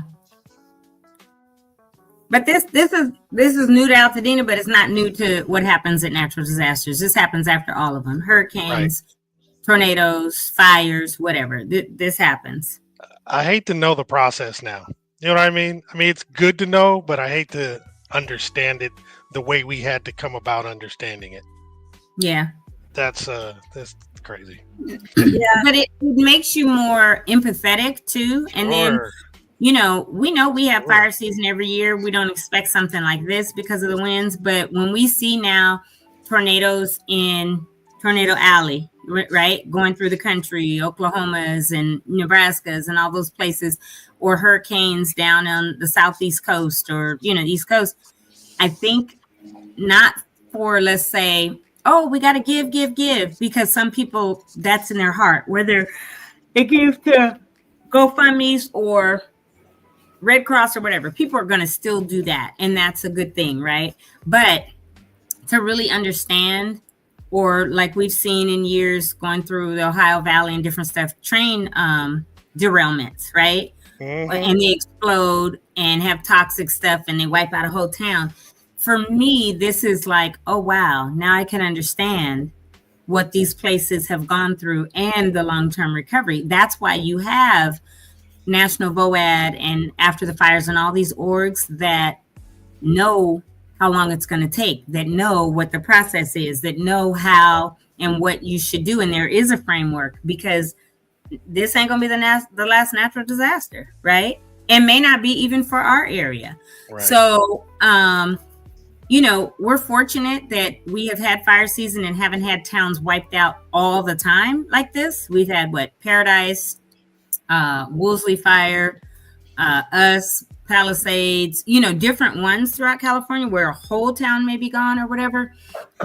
but this is new to Altadena, but it's not new to what happens at natural disasters. This happens after all of them: hurricanes, tornadoes, fires, whatever. This happens. I hate to know the process now. You know what I mean? I mean, it's good to know, but I hate to understand it the way we had to come about understanding it. Yeah. That's crazy. Yeah, but it makes you more empathetic too. And then, we know we have fire season every year. We don't expect something like this because of the winds. But when we see now tornadoes in Tornado Alley, right, going through the country, Oklahomas and Nebraskas and all those places, or hurricanes down on the southeast coast or, East Coast, I think not for, let's say, oh, we got to give, because some people, that's in their heart, whether they give to GoFundMe's or Red Cross or whatever, people are going to still do that. And that's a good thing, right? But to really understand, or like we've seen in years going through the Ohio Valley and different stuff, train derailments, right? Mm-hmm. And they explode and have toxic stuff and they wipe out a whole town. For me, this is like, oh, wow, now I can understand what these places have gone through and the long-term recovery. That's why you have National VOAD and After the Fires and all these orgs that know how long it's going to take, that know what the process is, that know how and what you should do. And there is a framework, because this ain't going to be the last natural disaster, right? And may not be even for our area. Right. So, we're fortunate that we have had fire season and haven't had towns wiped out all the time like this. We've had Paradise, Woolsey Fire, us, Palisades, you know, different ones throughout California where a whole town may be gone or whatever.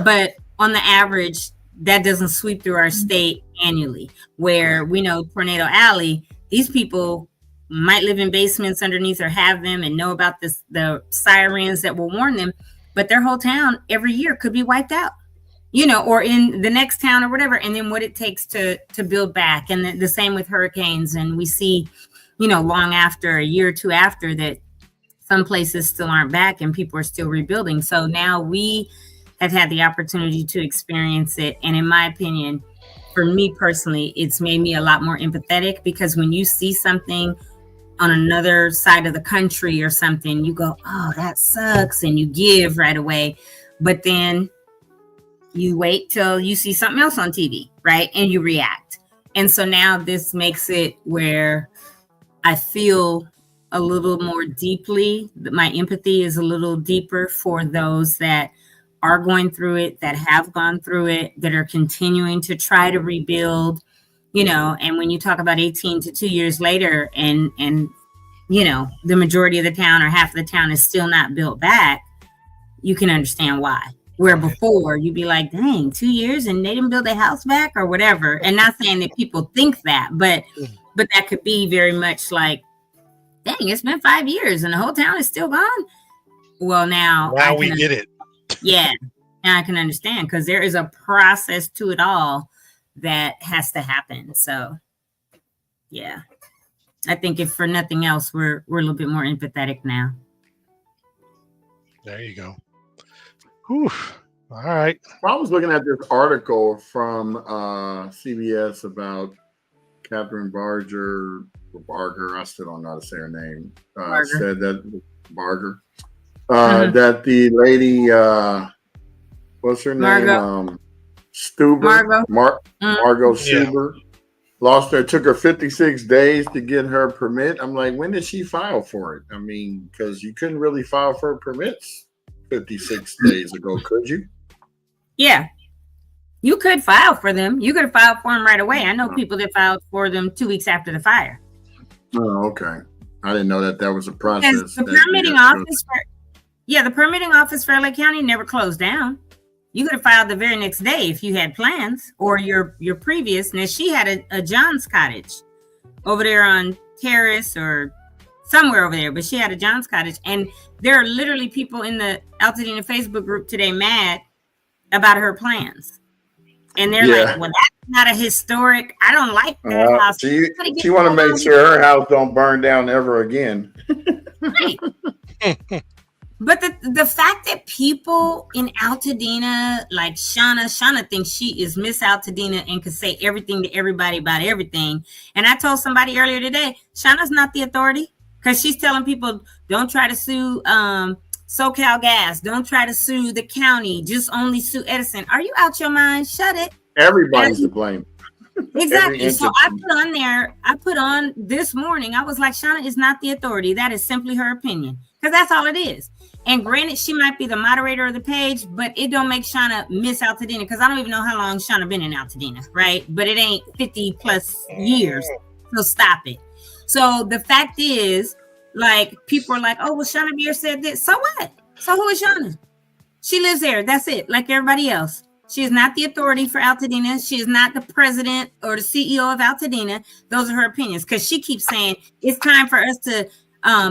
But on the average, that doesn't sweep through our state annually, where we know Tornado Alley, these people might live in basements underneath or have them and know about the sirens that will warn them, but their whole town every year could be wiped out, you know, or in the next town or whatever. And then what it takes to build back. And the same with hurricanes. And we see, you know, long after, a year or two after, that some places still aren't back and people are still rebuilding. So now we have had the opportunity to experience it. And in my opinion, for me personally, it's made me a lot more empathetic, because when you see something on another side of the country or something, you go, oh, that sucks, and you give right away. But then you wait till you see something else on TV, right? And you react. And so now this makes it where I feel a little more deeply, my empathy is a little deeper for those that are going through it, that have gone through it, that are continuing to try to rebuild, you know. And when you talk about 18 to 2 years later, and you know, the majority of the town or half of the town is still not built back, you can understand why. Where before you'd be like, dang, 2 years and they didn't build their house back or whatever. And not saying that people think that, but that could be very much like, dang, it's been 5 years and the whole town is still gone. Well, now we get it. Yeah, now I can understand, because there is a process to it all that has to happen. So, yeah, I think if for nothing else, we're a little bit more empathetic now. There you go. Whew. All right. I was looking at this article from CBS about Catherine Barger, I still don't know how to say her name, said that Barger, that the lady, what's her name? Stuber, Margot Stuber, took her 56 days to get her permit. I'm like, when did she file for it? I mean, because you couldn't really file for permits 56 days ago, could you? Yeah, you could file for them. You could have filed for them right away. I know people that filed for them 2 weeks after the fire. Oh, okay. I didn't know that was a process. The permitting office the permitting office for LA County never closed down. You could have filed the very next day if you had plans, or your previous. And she had a John's Cottage over there on Terrace or somewhere over there, but she had a John's Cottage. And there are literally people in the Altadena Facebook group today mad about her plans. And they're like, well, that's not a historic. I don't like that house. She want to make sure her house don't burn down ever again. Right. But the fact that people in Altadena, like Shauna thinks she is Miss Altadena and can say everything to everybody about everything. And I told somebody earlier today, Shauna's not the authority, because she's telling people, don't try to sue SoCal Gas. Don't try to sue the county. Just only sue Edison. Are you out your mind? Shut it. Everybody's to blame. Exactly. So I put on this morning, I was like, Shauna is not the authority. That is simply her opinion, because that's all it is. And granted, she might be the moderator of the page, but it don't make Shauna Miss Altadena, because I don't even know how long Shauna been in Altadena, right? But it ain't 50 plus years. So stop it. So the fact is, like, people are like, oh, well, Shauna Beer said this. So what? So who is Shauna? She lives there. That's it. Like everybody else. She is not the authority for Altadena. She is not the president or the CEO of Altadena. Those are her opinions, because she keeps saying it's time for us to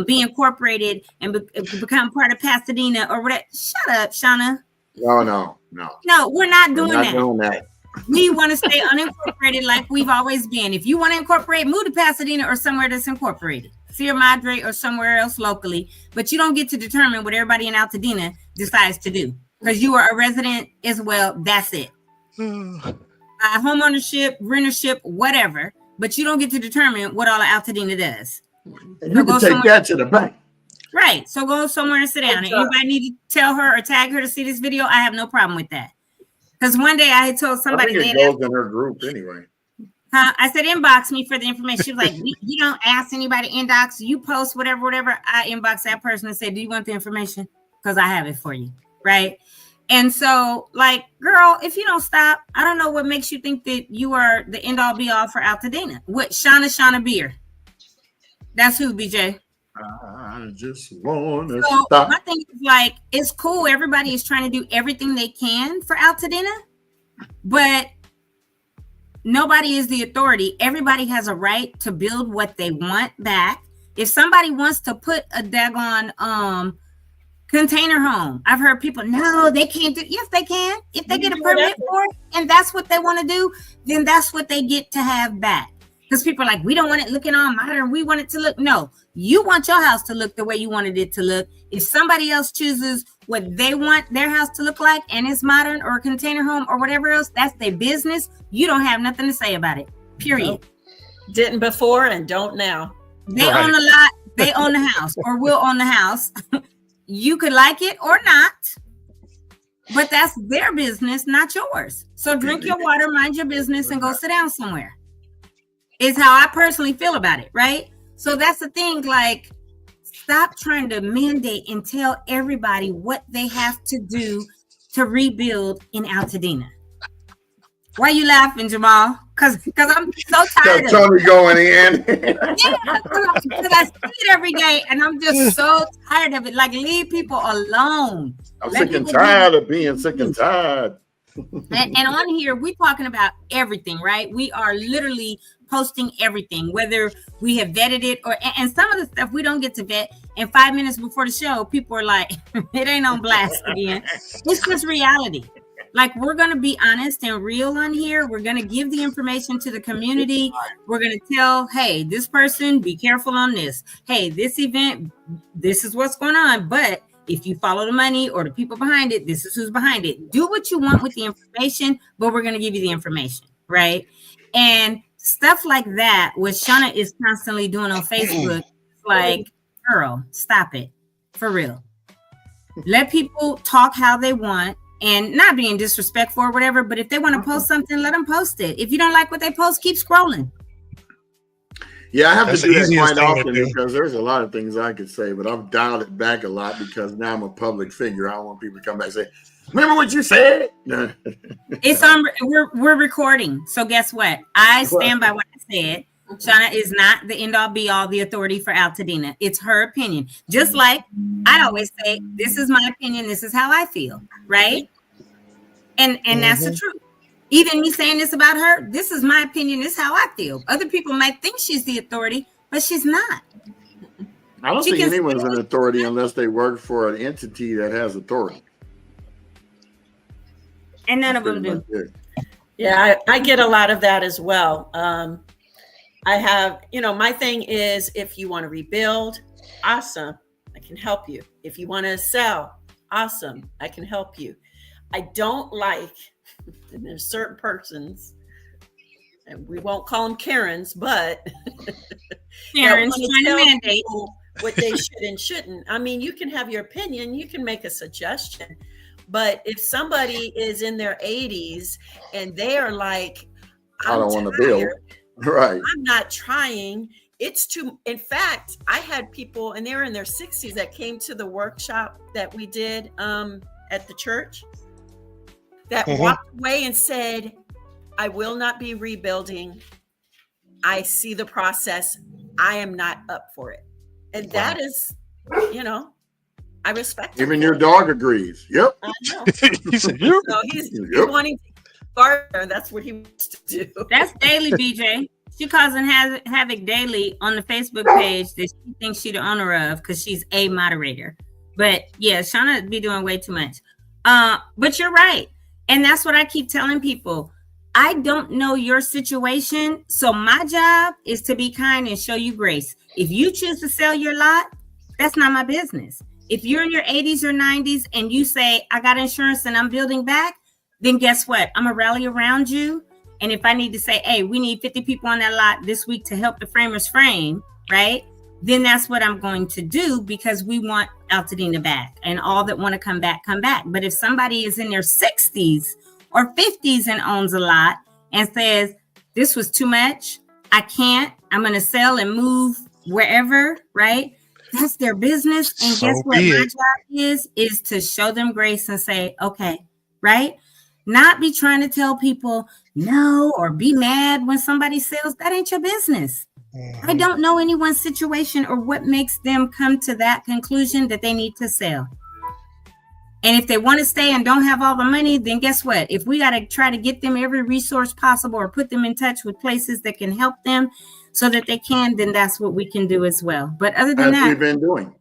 be incorporated and become part of Pasadena or whatever. Shut up, Shauna. No, we're not doing that. We want to stay unincorporated like we've always been. If you want to incorporate, move to Pasadena or somewhere that's incorporated. Sierra Madre or somewhere else locally. But you don't get to determine what everybody in Altadena decides to do, because you are a resident as well. That's it. Homeownership, rentership, whatever. But you don't get to determine what all of Altadena does. You can take that to the bank. Right. So go somewhere and sit down. And anybody need to tell her or tag her to see this video, I have no problem with that. Because one day I had told somebody, I think it goes in her group anyway. I said, inbox me for the information. She was like, you don't ask anybody inbox, you post whatever. I inbox that person and say, do you want the information? Because I have it for you. Right. And so, like, girl, if you don't stop, I don't know what makes you think that you are the end all be all for Altadena. What? Shauna Beer. That's who, BJ. I just want to So stop. my thing is like, it's cool. Everybody is trying to do everything they can for Altadena, but nobody is the authority. Everybody has a right to build what they want back. If somebody wants to put a daggone container home, I've heard people, no, they can't do. Yes, they can. If they get a permit for it and that's what they want to do, then that's what they get to have back. Because people are like, we don't want it looking all modern. We want it to look. No, you want your house to look the way you wanted it to look. If somebody else chooses what they want their house to look like and it's modern or a container home or whatever else, that's their business. You don't have nothing to say about it. Period. Nope. Didn't before and don't now. They own a lot. They own the house or will own the house. You could like it or not, but that's their business, not yours. So drink your water, mind your business, and go sit down somewhere. Is how I personally feel about it, right? So that's the thing, like, stop trying to mandate and tell everybody what they have to do to rebuild in Altadena. Why are you laughing, Jamal? Because I'm so tired of Tony going in. Yeah, because I see it every day, and I'm just so tired of it. Like, leave people alone. I'm Let sick and people tired of being sick and tired. And on here, we're talking about everything, right? We are literally posting everything, whether we have vetted it or, and some of the stuff we don't get to vet. And 5 minutes before the show, people are like, it ain't on blast again. It's just reality. Like, we're going to be honest and real on here. We're going to give the information to the community. We're going to tell, hey, this person, be careful on this. Hey, this event, this is what's going on. But if you follow the money or the people behind it, this is who's behind it. Do what you want with the information, but we're going to give you the information, right? And stuff like that, what Shauna is constantly doing on Facebook, like, girl, stop it. For real. Let people talk how they want and not being disrespectful or whatever, but if they want to post something, let them post it. If you don't like what they post, keep scrolling. Yeah, I have That's to do the that easiest quite thing to often do. because there's a lot of things I could say, but I've dialed it back a lot because now I'm a public figure. I don't want people to come back and say, remember what you said? No. It's on. We're recording. So guess what? I stand by what I said. Shauna is not the end all be all, the authority for Altadena. It's her opinion. Just like I always say, this is my opinion. This is how I feel, right? And that's the truth. Even me saying this about her, this is my opinion. This is how I feel. Other people might think she's the authority, but she's not. I don't She think can anyone's still- an authority unless they work for an entity that has authority. And none of them do. Yeah, I get a lot of that as well. I have, my thing is, if you want to rebuild, awesome, I can help you. If you want to sell, awesome, I can help you. I don't like, and there's certain persons, and we won't call them Karens, but Karen's that wanna trying to tell mandate. people what they should and shouldn't. I mean, you can have your opinion, you can make a suggestion, but if somebody is in their 80s and they are like, I don't want to build. Right. I'm not trying. It's too, in fact, I had people and they were in their 60s that came to the workshop that we did at the church that walked away and said, I will not be rebuilding. I see the process. I am not up for it. And that is, I respect Even him. your dog agrees. Yep. I know. He said, "You." So he's Yep. wanting to garden. That's what he wants to do. That's daily, BJ. She causing havoc daily on the Facebook page that she thinks she's the owner of because she's a moderator. But yeah, Shauna be doing way too much. But you're right. And that's what I keep telling people. I don't know your situation. So my job is to be kind and show you grace. If you choose to sell your lot, that's not my business. If you're in your 80s or 90s and you say, I got insurance and I'm building back, then guess what? I'm going to rally around you. And if I need to say, hey, we need 50 people on that lot this week to help the framers frame, right? Then that's what I'm going to do because we want Altadena back and all that want to come back, come back. But if somebody is in their 60s or 50s and owns a lot and says, this was too much, I can't, I'm going to sell and move wherever, right? That's their business. And So guess what be my it. job is to show them grace and say, okay, right? Not be trying to tell people no or be mad when somebody sells. That ain't your business. I don't know anyone's situation or what makes them come to that conclusion that they need to sell. And if they want to stay and don't have all the money, then guess what? If we got to try to get them every resource possible or put them in touch with places that can help them so that they can, then that's what we can do as well. But other than that, we've been doing.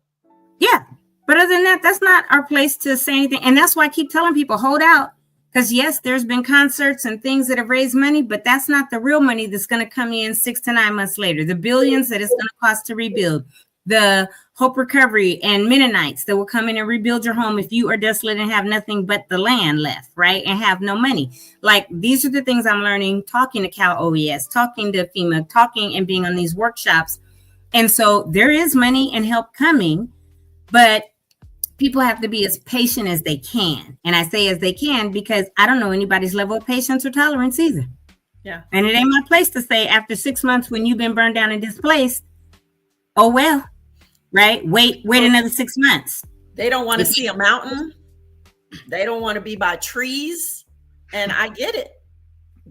Yeah. But other than that, that's not our place to say anything. And that's why I keep telling people, hold out. Because yes, there's been concerts and things that have raised money, but that's not the real money that's going to come in 6 to 9 months later. The billions that it's going to cost to rebuild, the Hope Recovery and Mennonites that will come in and rebuild your home if you are desolate and have nothing but the land left, right? And have no money. Like, these are the things I'm learning, talking to Cal OES, talking to FEMA, talking and being on these workshops. And so there is money and help coming, but people have to be as patient as they can. And I say as they can because I don't know anybody's level of patience or tolerance either. Yeah. And it ain't my place to say after 6 months when you've been burned down and displaced, oh, well, right? Wait another 6 months. They don't want to see a mountain. They don't want to be by trees. And I get it.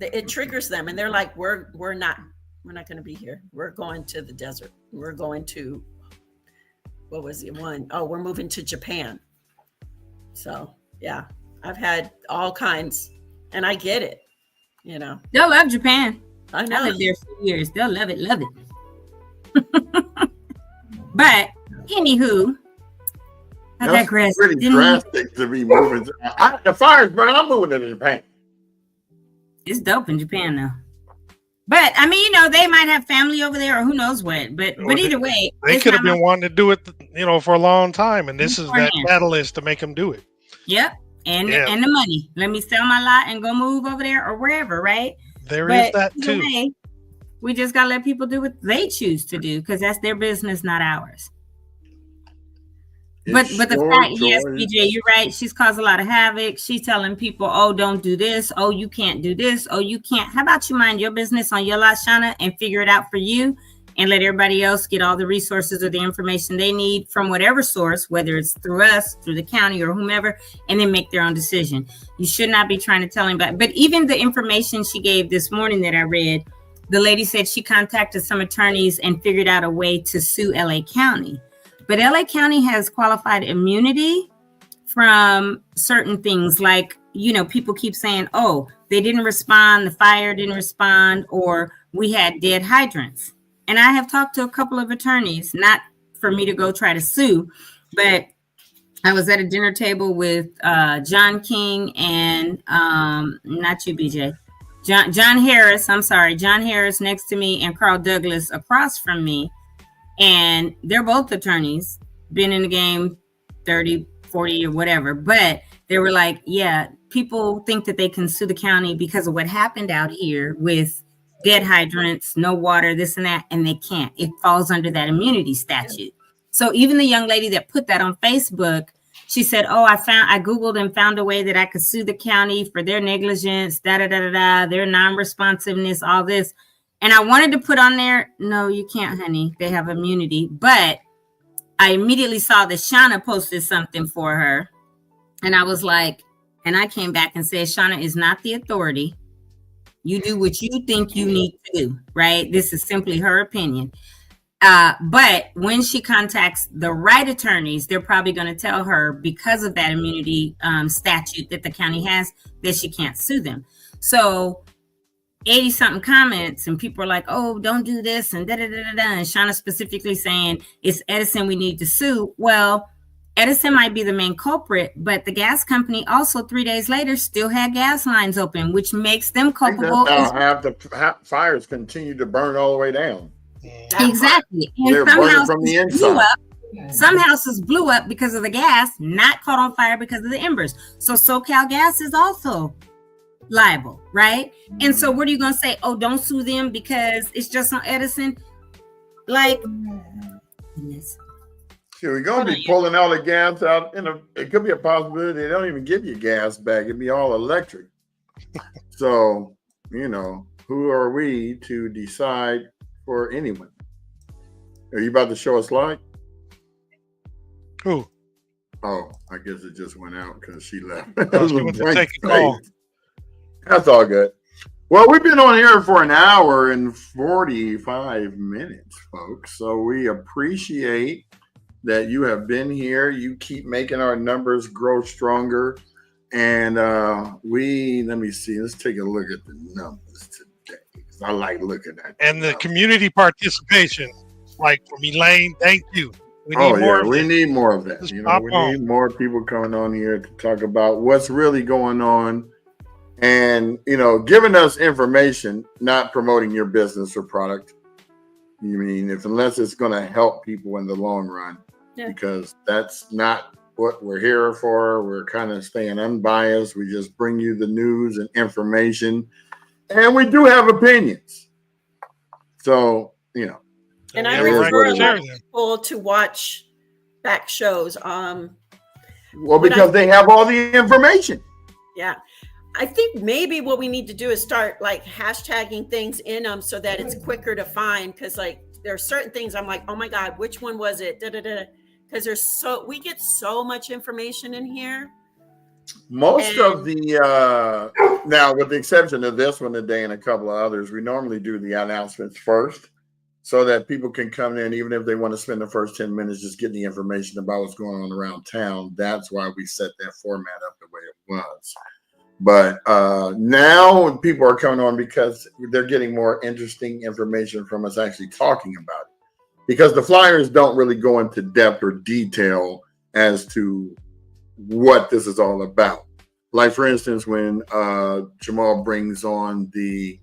It triggers them. And they're like, we're not going to be here. We're going to the desert. We're going to, what was the one? Oh, we're moving to Japan. So yeah, I've had all kinds and I get it, you know. They'll love Japan. I know. I lived there for years. They'll love it. But anywho, I digress. Pretty drastic to be moving. The fire's burning. I'm moving to Japan. It's dope in Japan though. But I mean, you know, they might have family over there or who knows what. But either way, they could have been wanting to do it, you know, for a long time, and this is that catalyst to make them do it. Yep, and the money. Let me sell my lot and go move over there or wherever, right? There is that too. Way, we just gotta let people do what they choose to do because that's their business, not ours. But the fact, yes, BJ, you're right. She's caused a lot of havoc. She's telling people, oh, don't do this. Oh, you can't do this. Oh, you can't. How about you mind your business on your lot, Shauna, and figure it out for you and let everybody else get all the resources or the information they need from whatever source, whether it's through us, through the county or whomever, and then make their own decision. You should not be trying to tell anybody. But even the information she gave this morning that I read, the lady said she contacted some attorneys and figured out a way to sue LA County. But LA County has qualified immunity from certain things like, you know, people keep saying, oh, they didn't respond, the fire didn't respond, or we had dead hydrants. And I have talked to a couple of attorneys, not for me to go try to sue, but I was at a dinner table with John King and not you, BJ. John Harris, John Harris next to me and Carl Douglas across from me. And they're both attorneys, been in the game 30, 40 or whatever. But they were like, yeah, people think that they can sue the county because of what happened out here with dead hydrants, no water, this and that. And they can't. It falls under that immunity statute. So even the young lady that put that on Facebook, she said, oh, I Googled and found a way that I could sue the county for their negligence, their non-responsiveness, all this. And I wanted to put on there, no, you can't, honey. They have immunity. But I immediately saw that Shauna posted something for her. And I was like, and I came back and said, Shauna is not the authority. You do what you think you need to do, right? This is simply her opinion. But when she contacts the right attorneys, they're probably going to tell her because of that immunity statute that the county has that she can't sue them. So 80 something comments and people are like, oh, don't do this and and Shauna specifically saying it's Edison we need to sue. Well, Edison might be the main culprit, but the gas company also 3 days later still had gas lines open, which makes them culpable. That's how half the fires continue to burn all the way down. Exactly. And they're burning from the inside. Some houses blew up because of the gas, not caught on fire because of the embers. So SoCal Gas is also liable, right? And so what are you going to say? Oh, don't sue them because it's just on Edison? Like, goodness. See, we're going to be pulling all the gas out. It could be a possibility they don't even give you gas back. It'd be all electric. So, you know, who are we to decide for anyone? Are you about to show a slide? Who? Oh, I guess it just went out because she left. She went to take a call. That's all good. Well, we've been on air for an hour and 45 minutes, folks. So we appreciate that you have been here. You keep making our numbers grow stronger. And let me see, let's take a look at the numbers today. 'Cause I like looking at And the numbers. community participation, like from Elaine, thank you. We need Oh more yeah, of we this. need more of that. Just You know, pop we on. need more people coming on here to talk about what's really going on, and giving us information, not promoting your business or product. You mean unless it's going to help people in the long run, Yeah. because that's not what we're here for. We're kind of staying unbiased. We just bring you the news and information, and we do have opinions. So And we I have a right refer to a share lot of them. people to watch back shows. well, What because they have all the information. Yeah. I think maybe what we need to do is start like hashtagging things in them so that it's quicker to find. Because like there are certain things I'm like, oh my God, which one was it? Because we get so much information in here. Most of the now, with the exception of this one today and a couple of others, we normally do the announcements first, so that people can come in, even if they want to spend the first 10 minutes just getting the information about what's going on around town. That's why we set that format up the way it was. But now people are coming on because they're getting more interesting information from us actually talking about it. Because the flyers don't really go into depth or detail as to what this is all about. Like, for instance, when Jamal brings on the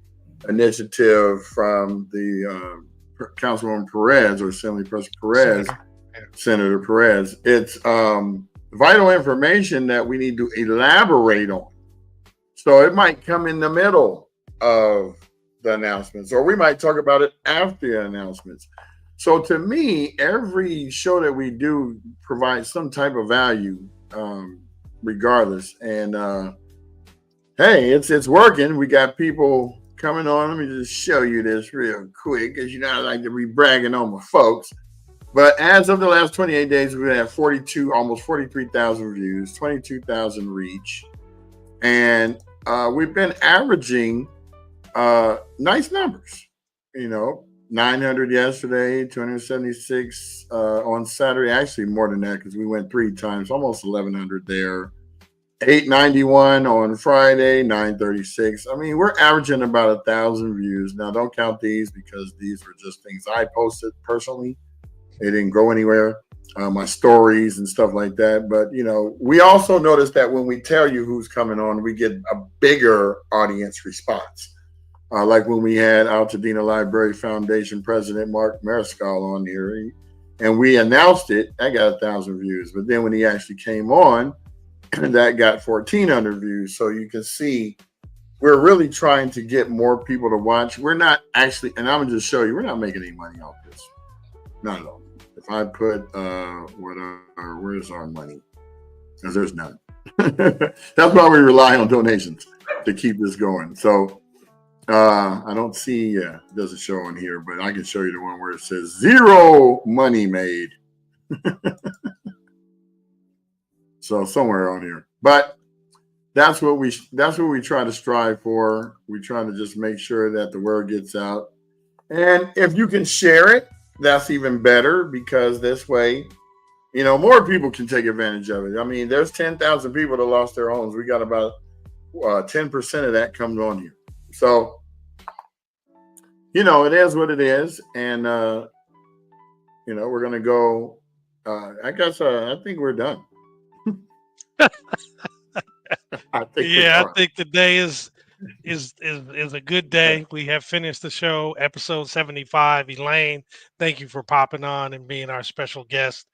initiative from the Councilwoman Perez or Assemblyperson Perez, Senator Perez, it's vital information that we need to elaborate on. So it might come in the middle of the announcements, or we might talk about it after the announcements. So to me, every show that we do provides some type of value, regardless. And hey, it's working. We got people coming on. Let me just show you this real quick, because I like to be bragging on my folks. But as of the last 28 days, we have almost 43,000 views, 22,000 reach, and we've been averaging nice numbers. 900 yesterday, 276 on Saturday. Actually, more than that, because we went 3 times, almost 1,100 there. 891 on Friday, 936. I mean, we're averaging about 1,000 views. Now, don't count these, because these were just things I posted personally. They didn't go anywhere. My stories and stuff like that. But, we also noticed that when we tell you who's coming on, we get a bigger audience response. Like when we had Altadena Library Foundation President Mark Mariscal on here, and we announced it, that got 1,000 views. But then when he actually came on, that got 1,400 views. So you can see we're really trying to get more people to watch. We're not actually, and I'm going to just show you, we're not making any money off this. Not at all. If I put, where's our money? Because there's none. That's why we rely on donations to keep this going. So I don't see, it doesn't show on here, but I can show you the one where it says 0 money made. So somewhere on here, but that's what we try to strive for. We try to just make sure that the word gets out, and if you can share it, that's even better, because this way, more people can take advantage of it. I mean, there's 10,000 people that lost their homes. We got about 10% of that comes on here. So, it is what it is, and we're gonna go. I think we're done. I think today is a good day. We have finished the show, episode 75. Elaine, thank you for popping on and being our special guest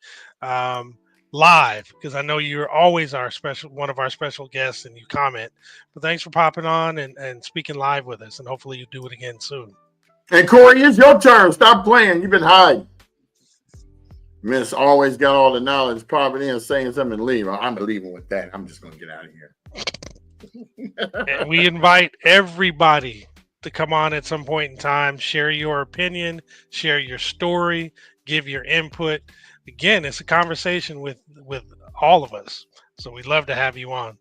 live, because I know you're always one of our special guests, and you comment. But thanks for popping on and speaking live with us, and hopefully you do it again soon. And Corey, it's your turn. Stop playing. You've been hiding. Miss always got all the knowledge, popping in, saying something, and leave. I'm leaving with that. I'm just going to get out of here. And we invite everybody to come on at some point in time, share your opinion, share your story, give your input. Again, it's a conversation with all of us. So we'd love to have you on.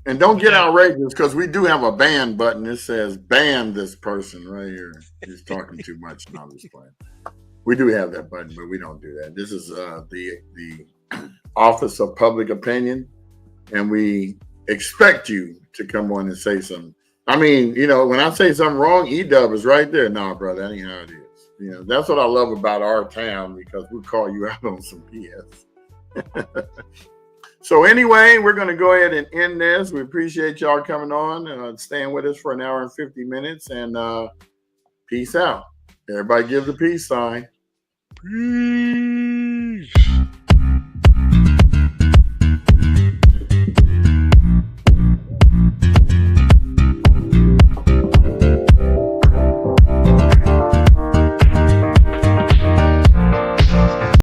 And don't get outrageous because we do have a ban button. It says ban this person right here. He's talking too much. No, I'm just playing. We do have that button, but we don't do that. This is the Office of Public Opinion, and we expect you to come on and say something. I mean, you know, when I say something wrong, E-Dub is right there. No, brother, that ain't how it is. You know, that's what I love about our town because we call you out on some BS. So anyway, we're going to go ahead and end this. We appreciate y'all coming on and staying with us for an hour and 50 minutes. And peace out. Everybody give the peace sign. Peace.